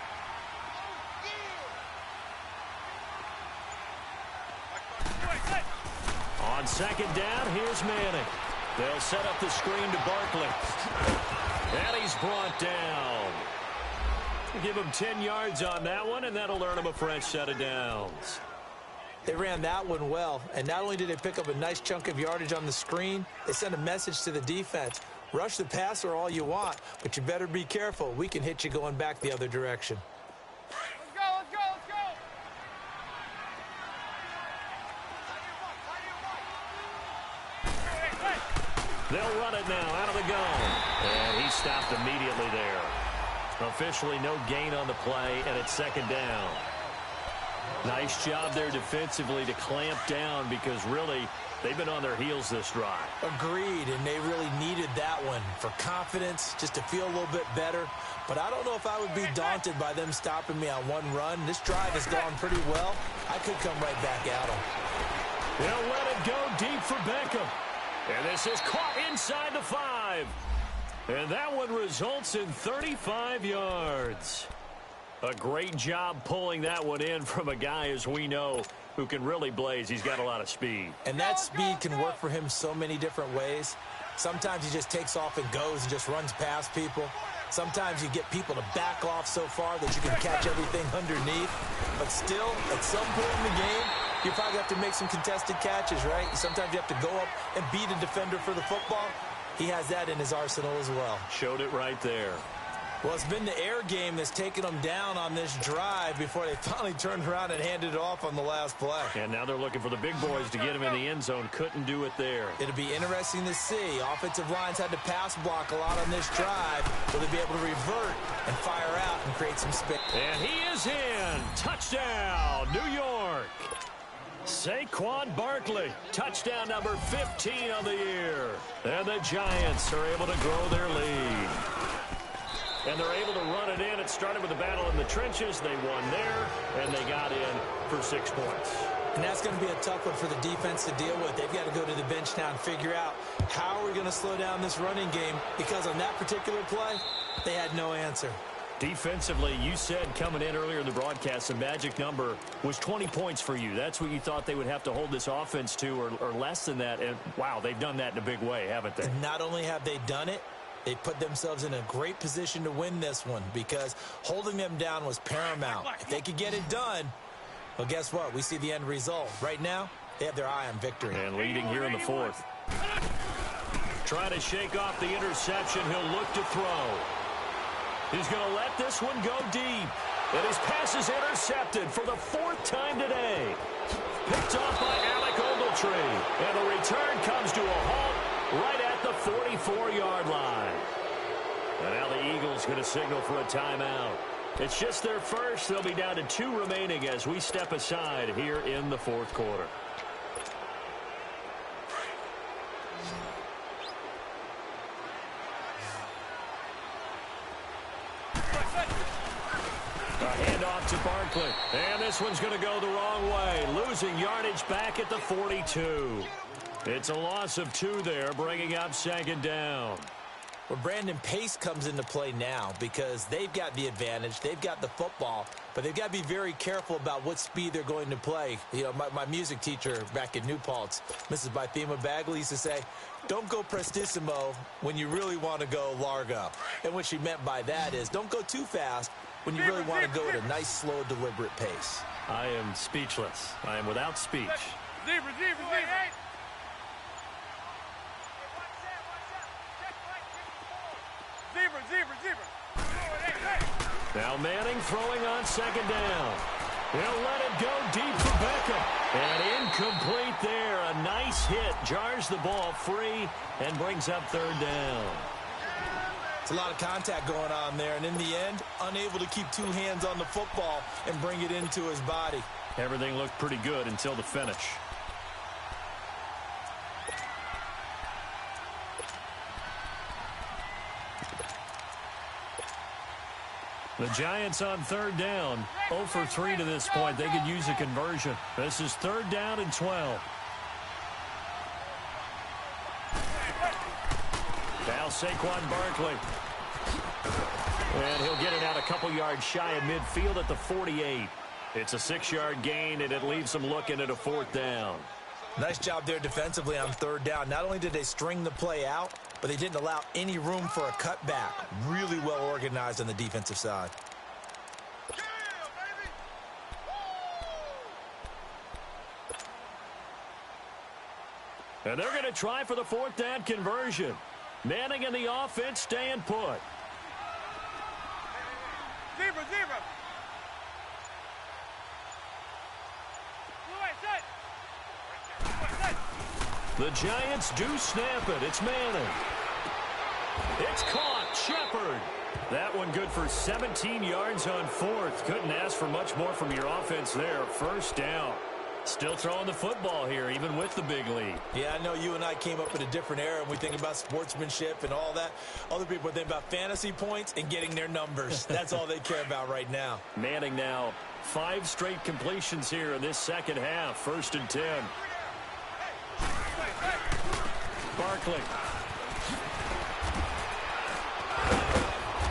On 2nd down, here's Manning. They'll set up the screen to Barkley. And he's brought down. Give him 10 yards on that one, and that'll earn him a fresh set of downs. They ran that one well, and not only did they pick up a nice chunk of yardage on the screen, they sent a message to the defense. Rush the passer all you want, but you better be careful. We can hit you going back the other direction. Let's go. They'll run it now out of the gun. And he stopped immediately there. Officially no gain on the play, and it's 2nd down. Nice job there defensively to clamp down because really they've been on their heels this drive. Agreed, and they really needed that one for confidence, just to feel a little bit better. But I don't know if I would be daunted by them stopping me on one run. This drive has gone pretty well. I could come right back at them. They'll let it go deep for Beckham. And this is caught inside the 5. And that one results in 35 yards. A great job pulling that one in from a guy, as we know, who can really blaze. He's got a lot of speed. And that speed can work for him so many different ways. Sometimes he just takes off and goes and just runs past people. Sometimes you get people to back off so far that you can catch everything underneath. But still, at some point in the game, you probably have to make some contested catches, right? Sometimes you have to go up and beat a defender for the football. He has that in his arsenal as well. Showed it right there. Well, it's been the air game that's taken them down on this drive before they finally turned around and handed it off on the last play. And now they're looking for the big boys to get him in the end zone. Couldn't do it there. It'll be interesting to see. Offensive lines had to pass block a lot on this drive. Will they be able to revert and fire out and create some space? And he is in. Touchdown, New York. Saquon Barkley, touchdown number 15 on the year. And the Giants are able to grow their lead. And they're able to run it in. It started with a battle in the trenches. They won there, and they got in for 6 points. And that's going to be a tough one for the defense to deal with. They've got to go to the bench now and figure out how are we going to slow down this running game, because on that particular play, they had no answer. Defensively, you said coming in earlier in the broadcast, the magic number was 20 points for you. That's what you thought they would have to hold this offense to, or less than that. And, wow, they've done that in a big way, haven't they? And not only have they done it, they put themselves in a great position to win this one, because holding them down was paramount. If they could get it done, well, guess what? We see the end result. Right now, they have their eye on victory. And leading here in the 4th. Trying to shake off the interception. He'll look to throw. He's going to let this one go deep. And his pass is intercepted for the 4th time today. Picked off by Alec Ogletree. And the return comes to a halt right at the 44-yard line. And now the Eagles going to signal for a timeout. It's just their first. They'll be down to 2 remaining as we step aside here in the 4th quarter. A handoff to Barkley. And this one's going to go the wrong way. Losing yardage back at the 42. It's a loss of 2 there, bringing up 2nd down. Well, Brandon, pace comes into play now because they've got the advantage. They've got the football, but they've got to be very careful about what speed they're going to play. You know, my music teacher back in New Paltz, Mrs. Bythema Bagley, used to say, don't go prestissimo when you really want to go largo. And what she meant by that is don't go too fast when you really want to go at a nice, slow, deliberate pace. I am speechless. I am without speech. Zebra. Now Manning throwing on 2nd down. He'll let it go deep for Beckham. And incomplete there. A nice hit. Jars the ball free and brings up 3rd down. It's a lot of contact going on there. And in the end, unable to keep 2 hands on the football and bring it into his body. Everything looked pretty good until the finish. The Giants on 3rd down, 0 for 3 to this point. They could use a conversion. This is 3rd down and 12. Now Saquon Barkley. And he'll get it out a couple yards shy of midfield at the 48. It's a 6-yard gain, and it leaves them looking at a 4th down. Nice job there defensively on 3rd down. Not only did they string the play out, but they didn't allow any room for a cutback. Really well organized on the defensive side. And they're going to try for the 4th down conversion. Manning and the offense staying put. Zebra. The Giants do snap it. It's Manning. It's caught. Shepard. That one good for 17 yards on fourth. Couldn't ask for much more from your offense there. First down. Still throwing the football here, even with the big lead. Yeah, I know you and I came up in a different era, and we think about sportsmanship and all that. Other people think about fantasy points and getting their numbers. That's all they care about right now. Manning now 5 straight completions here in this second half. 1st and 10. Barkley.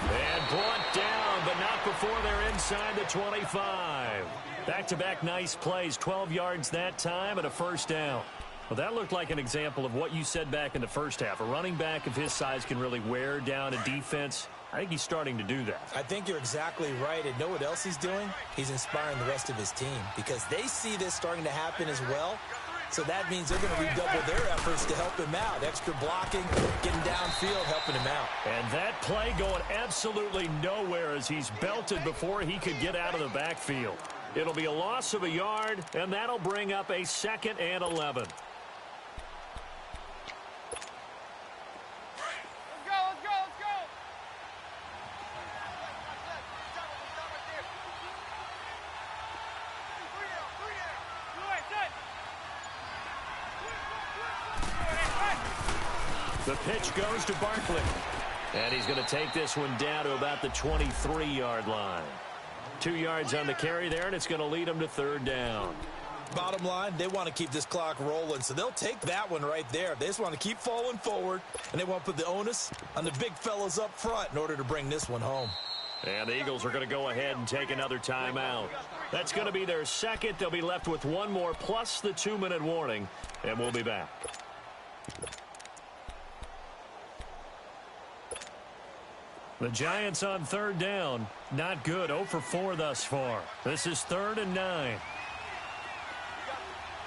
And brought down, but not before they're inside the 25. Back-to-back nice plays, 12 yards that time and a first down. Well, that looked like an example of what you said back in the first half. A running back of his size can really wear down a defense. I think he's starting to do that. I think you're exactly right. And know what else he's doing? He's inspiring the rest of his team because they see this starting to happen as well. So that means they're going to redouble their efforts to help him out. Extra blocking, getting downfield, helping him out. And that play going absolutely nowhere as he's belted before he could get out of the backfield. It'll be a loss of a yard, and that'll bring up a 2nd and 11. Let's go. The pitch goes to Barkley. And he's going to take this one down to about the 23-yard line. 2 yards on the carry there, and it's going to lead them to 3rd down. Bottom line, they want to keep this clock rolling, so they'll take that one right there. They just want to keep falling forward, and they want to put the onus on the big fellas up front in order to bring this one home. And the Eagles are going to go ahead and take another timeout. That's going to be their second. They'll be left with one more plus the 2-minute warning, and we'll be back. The Giants on 3rd down. Not good. 0 for 4 thus far. This is 3rd and 9.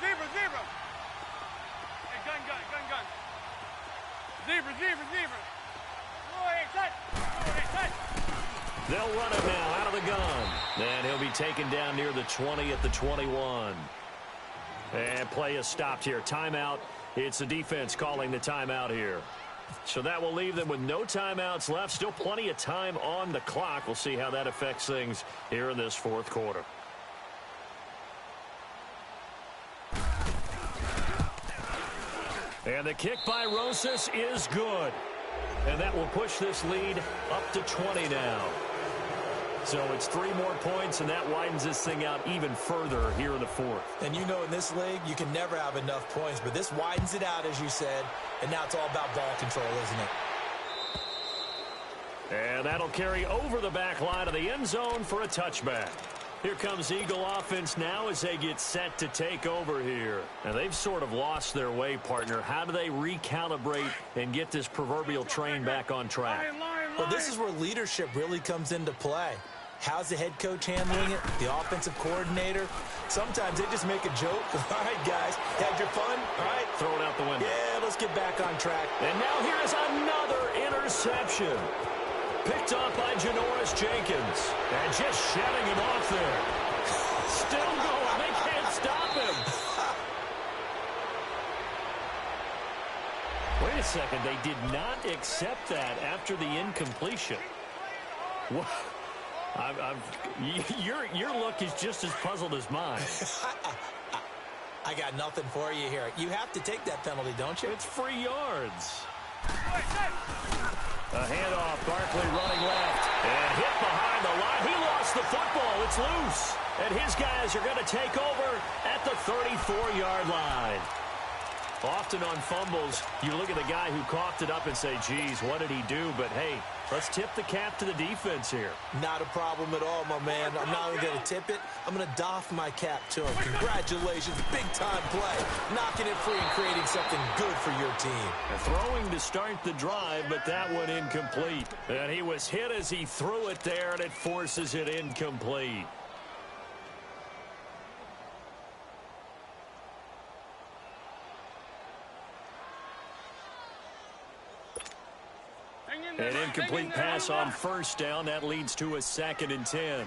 Zebra. Hey, gun. Zebra. Touch. They'll run it now out of the gun. And he'll be taken down near the 20 at the 21. And play is stopped here. Timeout. It's the defense calling the timeout here. So that will leave them with no timeouts left. Still plenty of time on the clock. We'll see how that affects things here in this 4th quarter. And the kick by Rosas is good. And that will push this lead up to 20 now. So it's 3 more points, and that widens this thing out even further here in the 4th. And you know in this league, you can never have enough points, but this widens it out, as you said, and now it's all about ball control, isn't it? And that'll carry over the back line of the end zone for a touchback. Here comes Eagle offense now as they get set to take over here. And they've sort of lost their way, partner. How do they recalibrate and get this proverbial train back on track? Well, this is where leadership really comes into play. How's the head coach handling it? The offensive coordinator? Sometimes they just make a joke. All right, guys, had your fun? All right. Throw it out the window. Yeah, let's get back on track. And now here is another interception. Picked off by Janoris Jenkins. And just shutting him off there. Still going. They can't stop him. Wait a second. They did not accept that after the incompletion. What? Your look is just as puzzled as mine. I got nothing for you here. You have to take that penalty, don't you? It's free yards. A handoff. Barkley running left. And hit behind the line. He lost the football. It's loose. And his guys are going to take over at the 34-yard line. Often on fumbles, you look at the guy who coughed it up and say, geez, what did he do? But, hey, let's tip the cap to the defense here. Not a problem at all, my man. I'm not only going to tip it, I'm going to doff my cap to him. Congratulations, big-time play. Knocking it free and creating something good for your team. Throwing to start the drive, but that one incomplete. And he was hit as he threw it there, and it forces it incomplete. An incomplete pass on first down. That leads to a 2nd and 10.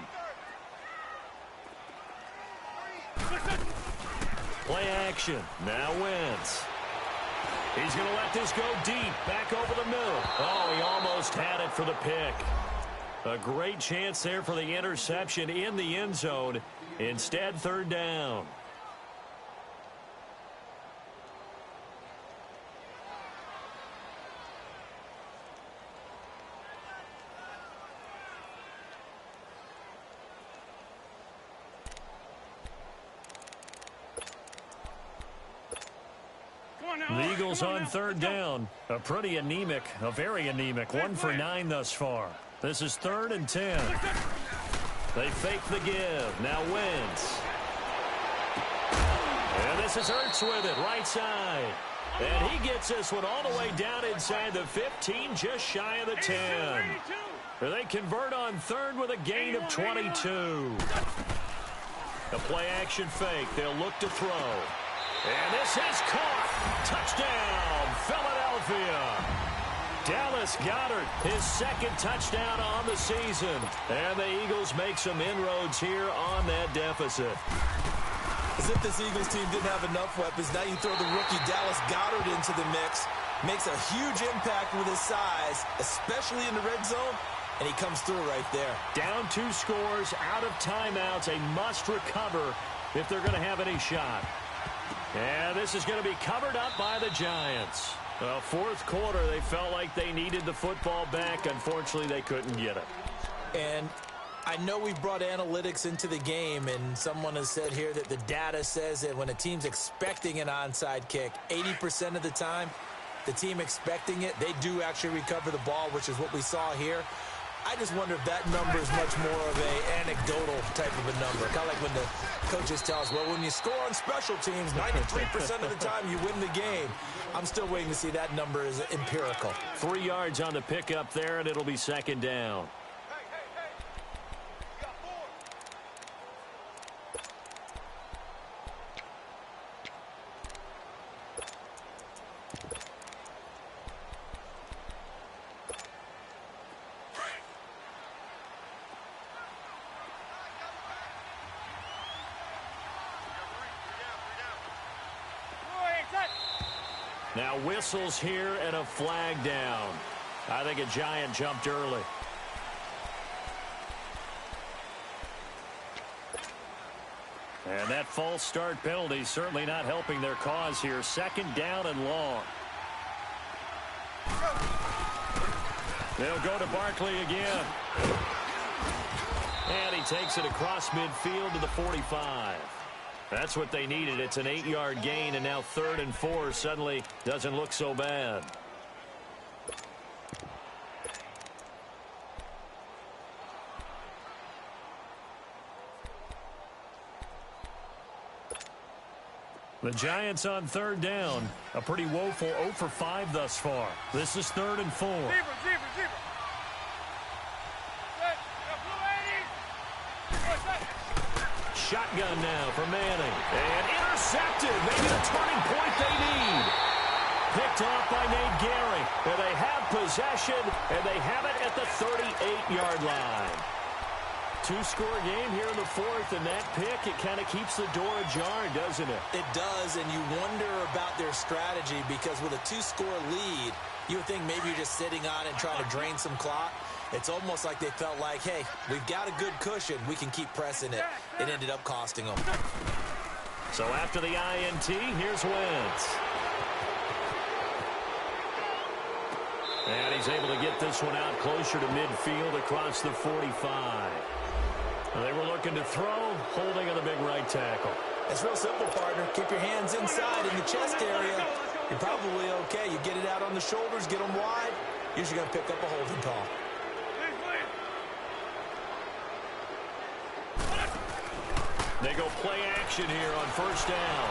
Play action. Now Wentz. He's going to let this go deep. Back over the middle. Oh, he almost had it for the pick. A great chance there for the interception in the end zone. Instead, third down. The Eagles on third down. A very anemic, 1 for 9 thus far. This is 3rd and 10. They fake the give. Now Wentz. And this is Ertz with it, right side. And he gets this one all the way down inside the 15, just shy of the 10. They convert on third with a gain of 22. A play action fake. They'll look to throw. And this is caught. Touchdown, Philadelphia. Dallas Goedert, his 2nd touchdown on the season. And the Eagles make some inroads here on that deficit. As if this Eagles team didn't have enough weapons, now you throw the rookie Dallas Goedert into the mix. Makes a huge impact with his size, especially in the red zone. And he comes through right there. Down 2 scores, out of timeouts, a must recover if they're going to have any shot. And this is going to be covered up by the Giants. Well, 4th quarter, they felt like they needed the football back. Unfortunately, they couldn't get it. And I know we've brought analytics into the game, and someone has said here that the data says that when a team's expecting an onside kick, 80% of the time, the team expecting it, they do actually recover the ball, which is what we saw here. I just wonder if that number is much more of an anecdotal type of a number. Kind of like when the coaches tell us, well, when you score on special teams, 93% of the time you win the game. I'm still waiting to see that number is empirical. 3 yards on the pickup there, and it'll be 2nd down. Now whistles here and a flag down. I think a Giant jumped early. And that false start penalty certainly not helping their cause here. 2nd down and long. They'll go to Barkley again. And he takes it across midfield to the 45. That's what they needed. It's an 8-yard gain, and now 3rd and 4 suddenly doesn't look so bad. The Giants on 3rd down. A pretty woeful 0 for 5 thus far. This is 3rd and 4. Shotgun now for Manning. And intercepted. Maybe the turning point they need. Picked off by Nate Gehring. And they have possession, and they have it at the 38-yard line. 2-score game here in the 4th, and that pick, it kind of keeps the door ajar, doesn't it? It does, and you wonder about their strategy because with a 2-score lead, you would think maybe you're just sitting on it and trying to drain some clock. It's almost like they felt like, hey, we've got a good cushion. We can keep pressing it. It ended up costing them. So after the INT, here's Wentz. And he's able to get this one out closer to midfield across the 45. They were looking to throw, holding on the big right tackle. It's real simple, partner. Keep your hands inside in the chest area. You're probably okay. You get it out on the shoulders, get them wide. Usually going to pick up a holding call. They go play action here on 1st down.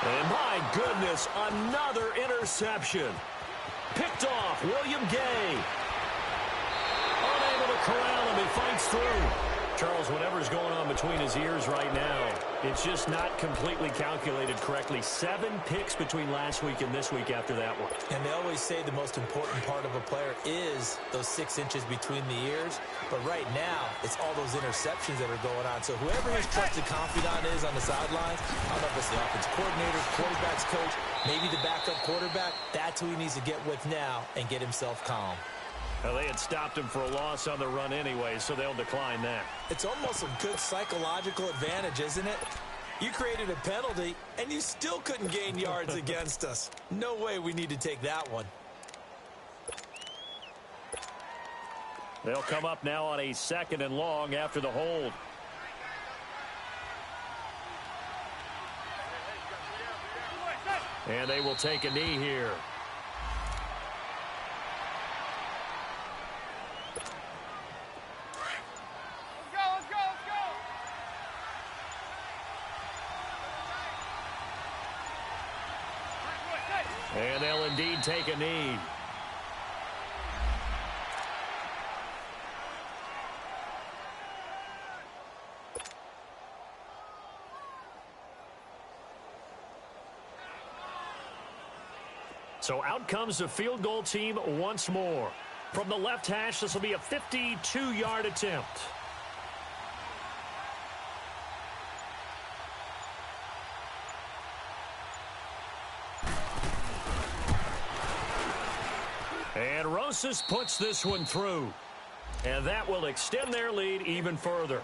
And my goodness, another interception. Picked off, William Gay. Unable to corral him, he fights through. Charles, whatever's going on between his ears right now, it's just not completely calculated correctly. 7 picks between last week and this week after that one. And they always say the most important part of a player is those 6 inches between the ears. But right now, it's all those interceptions that are going on. So whoever his trusted confidant is on the sidelines, I don't know if it's the offensive coordinator, quarterback's coach, maybe the backup quarterback, that's who he needs to get with now and get himself calm. Well, they had stopped him for a loss on the run anyway, so they'll decline that. It's almost a good psychological advantage, isn't it? You created a penalty, and you still couldn't gain yards against us. No way we need to take that one. They'll come up now on a 2nd and long after the hold. And they will take a knee here. And they'll indeed take a knee. So out comes the field goal team once more. From the left hash, this will be a 52-yard attempt. And Rosas puts this one through. And that will extend their lead even further.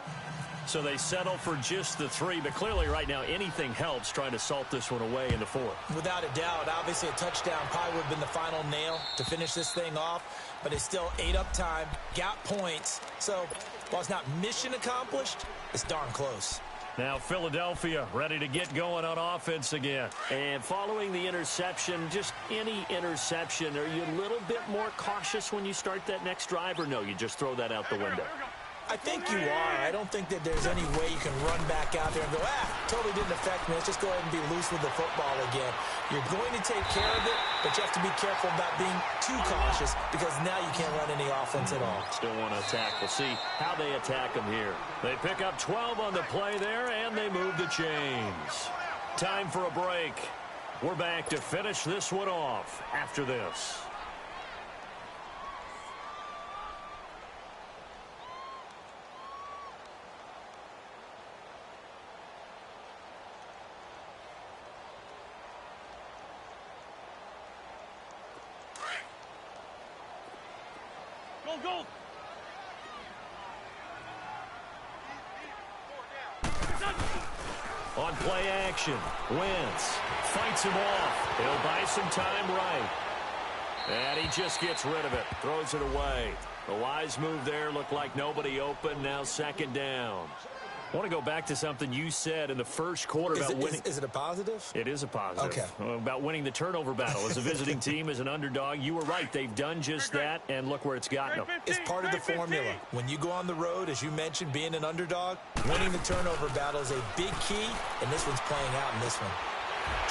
So they settle for just the 3, but clearly right now anything helps trying to salt this one away in the 4th. Without a doubt, obviously a touchdown probably would have been the final nail to finish this thing off, but it's still ate up time, got points. So while it's not mission accomplished, it's darn close. Now Philadelphia ready to get going on offense again. And following the interception, just any interception, are you a little bit more cautious when you start that next drive, or no, you just throw that out the window? I think you are. I don't think that there's any way you can run back out there and go, totally didn't affect me. Let's just go ahead and be loose with the football again. You're going to take care of it, but you have to be careful about being too cautious because now you can't run any offense at all. Still want to attack. We'll see how they attack them here. They pick up 12 on the play there, and they move the chains. Time for a break. We're back to finish this one off after this. Go! On play action, Wentz fights him off. He'll buy some time right. And he just gets rid of it, throws it away. The wise move there, looked like nobody open, now 2nd down. I want to go back to something you said in the first quarter about winning. Is it a positive? It is a positive. Okay. About winning the turnover battle. As a visiting team, as an underdog, you were right. They've done just that, and look where it's gotten them. It's part of the formula. When you go on the road, as you mentioned, being an underdog, winning the turnover battle is a big key, and this one's playing out in this one.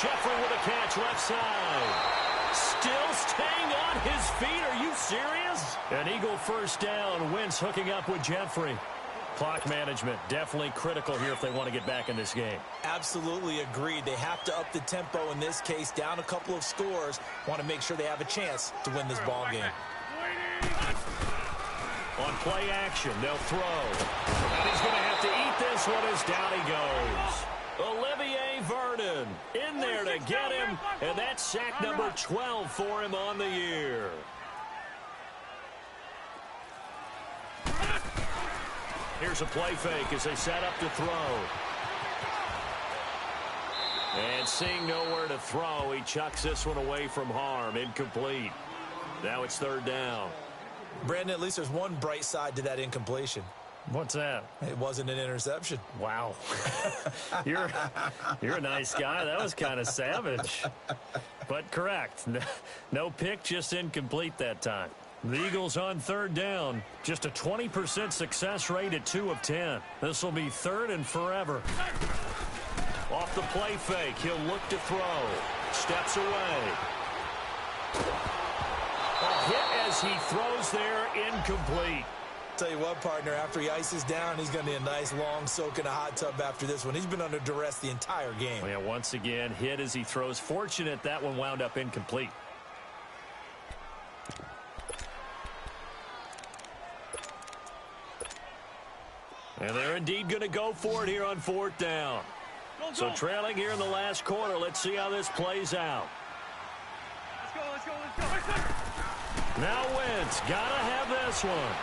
Jeffrey with a catch left side. Still staying on his feet. Are you serious? An Eagle first down. Wentz hooking up with Jeffrey. Clock management definitely critical here if they want to get back in this game. Absolutely agreed. They have to up the tempo in this case, down a couple of scores. Want to make sure they have a chance to win this ball game. On play action, they'll throw. And he's going to have to eat this one as down he goes. Olivier Vernon in there to get him, and that's sack number 12 for him on the year. Here's a play fake as they set up to throw. And seeing nowhere to throw, he chucks this one away from harm. Incomplete. Now it's 3rd down. Brandon, at least there's one bright side to that incompletion. What's that? It wasn't an interception. Wow. You're a nice guy. That was kind of savage. But correct. No pick, just incomplete that time. The Eagles on 3rd down. Just a 20% success rate at 2 of 10. This will be 3rd and forever. Off the play fake, he'll look to throw. Steps away. A hit as he throws there, incomplete. Tell you what, partner, after he ices down, he's going to be a nice long soak in a hot tub after this one. He's been under duress the entire game. Yeah, once again, hit as he throws. Fortunate that one wound up incomplete. And they're indeed going to go for it here on 4th down. So trailing here in the last quarter. Let's see how this plays out. Let's go. Now Wentz, gotta have this one.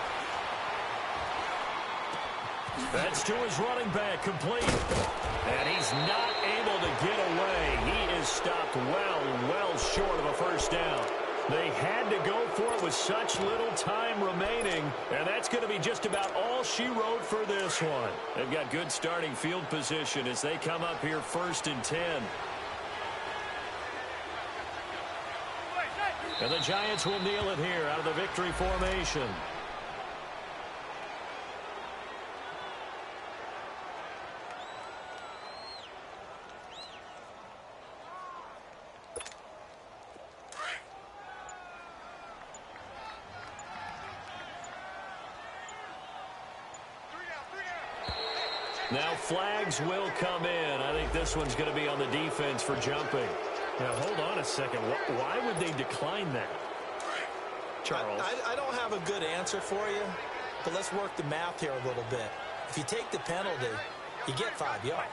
That's to his running back, complete. And he's not able to get away. He is stopped well short of a first down. They had to go for it with such little time remaining, and that's going to be just about all she wrote for this one. They've got good starting field position as they come up here 1st and 10. And the Giants will kneel it here out of the victory formation. Now flags will come in. I think this one's going to be on the defense for jumping. Now, hold on a second. Why would they decline that? Charles. I don't have a good answer for you, but let's work the math here a little bit. If you take the penalty, you get 5 yards.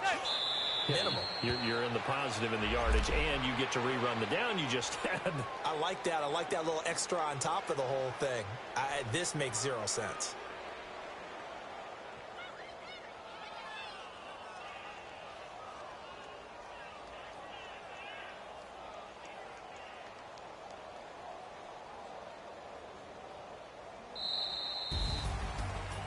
Minimum. You're in the positive in the yardage, and you get to rerun the down you just had. I like that. I like that little extra on top of the whole thing. This makes 0 sense.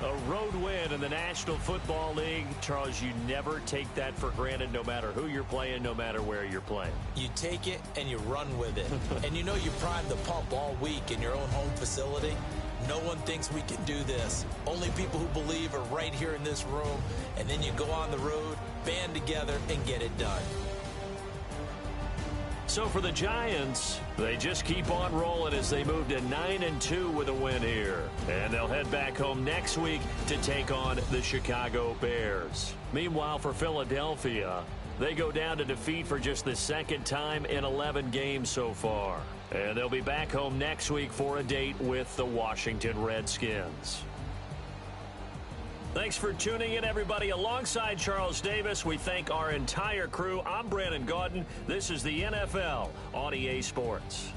A road win in the National Football League. Charles, you never take that for granted no matter who you're playing, no matter where you're playing. You take it and you run with it. And you know you primed the pump all week in your own home facility. No one thinks we can do this. Only people who believe are right here in this room. And then you go on the road, band together, and get it done. So for the Giants, they just keep on rolling as they move to 9-2 with a win here. And they'll head back home next week to take on the Chicago Bears. Meanwhile, for Philadelphia, they go down to defeat for just the 2nd time in 11 games so far. And they'll be back home next week for a date with the Washington Redskins. Thanks for tuning in, everybody. Alongside Charles Davis, we thank our entire crew. I'm Brandon Gaudin. This is the NFL on EA Sports.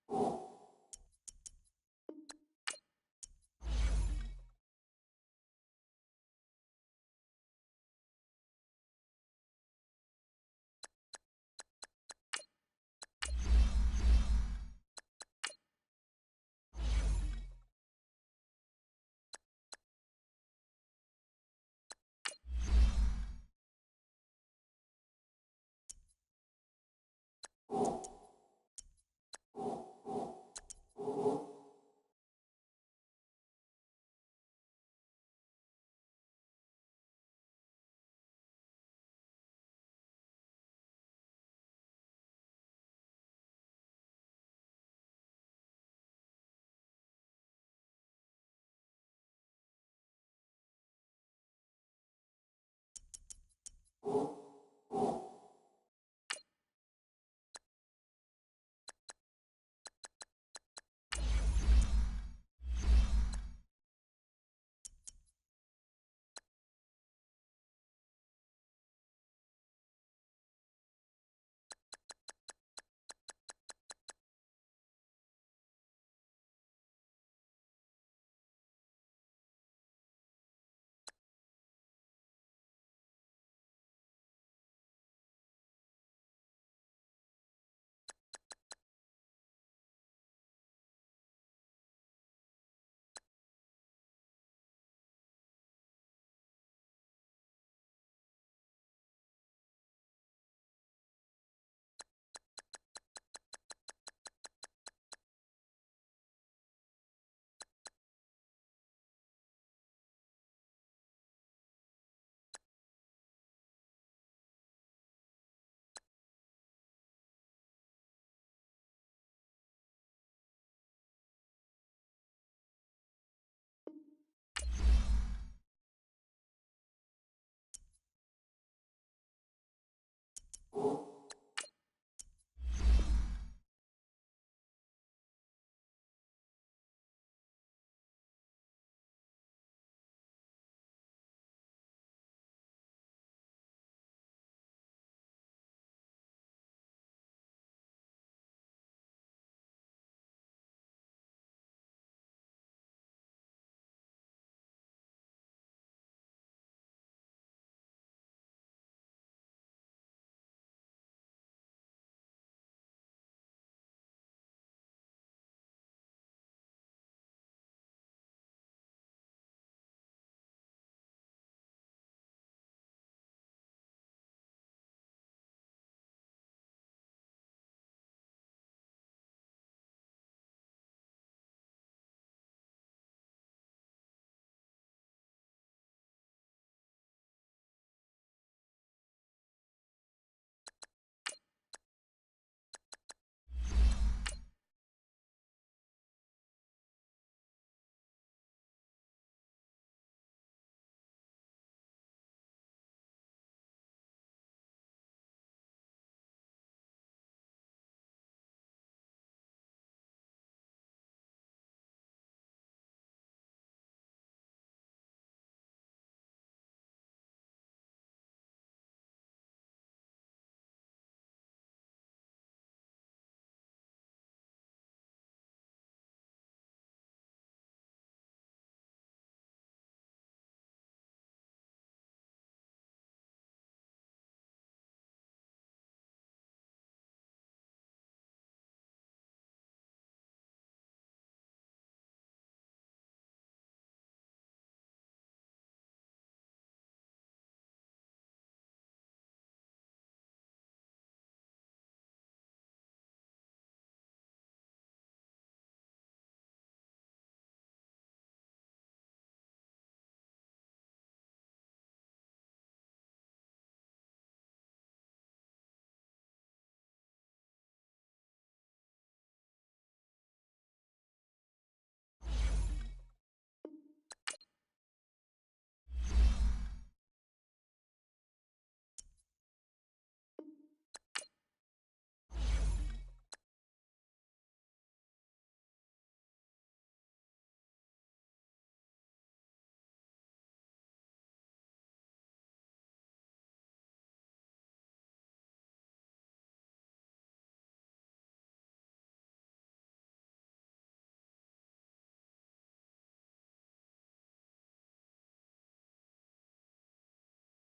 You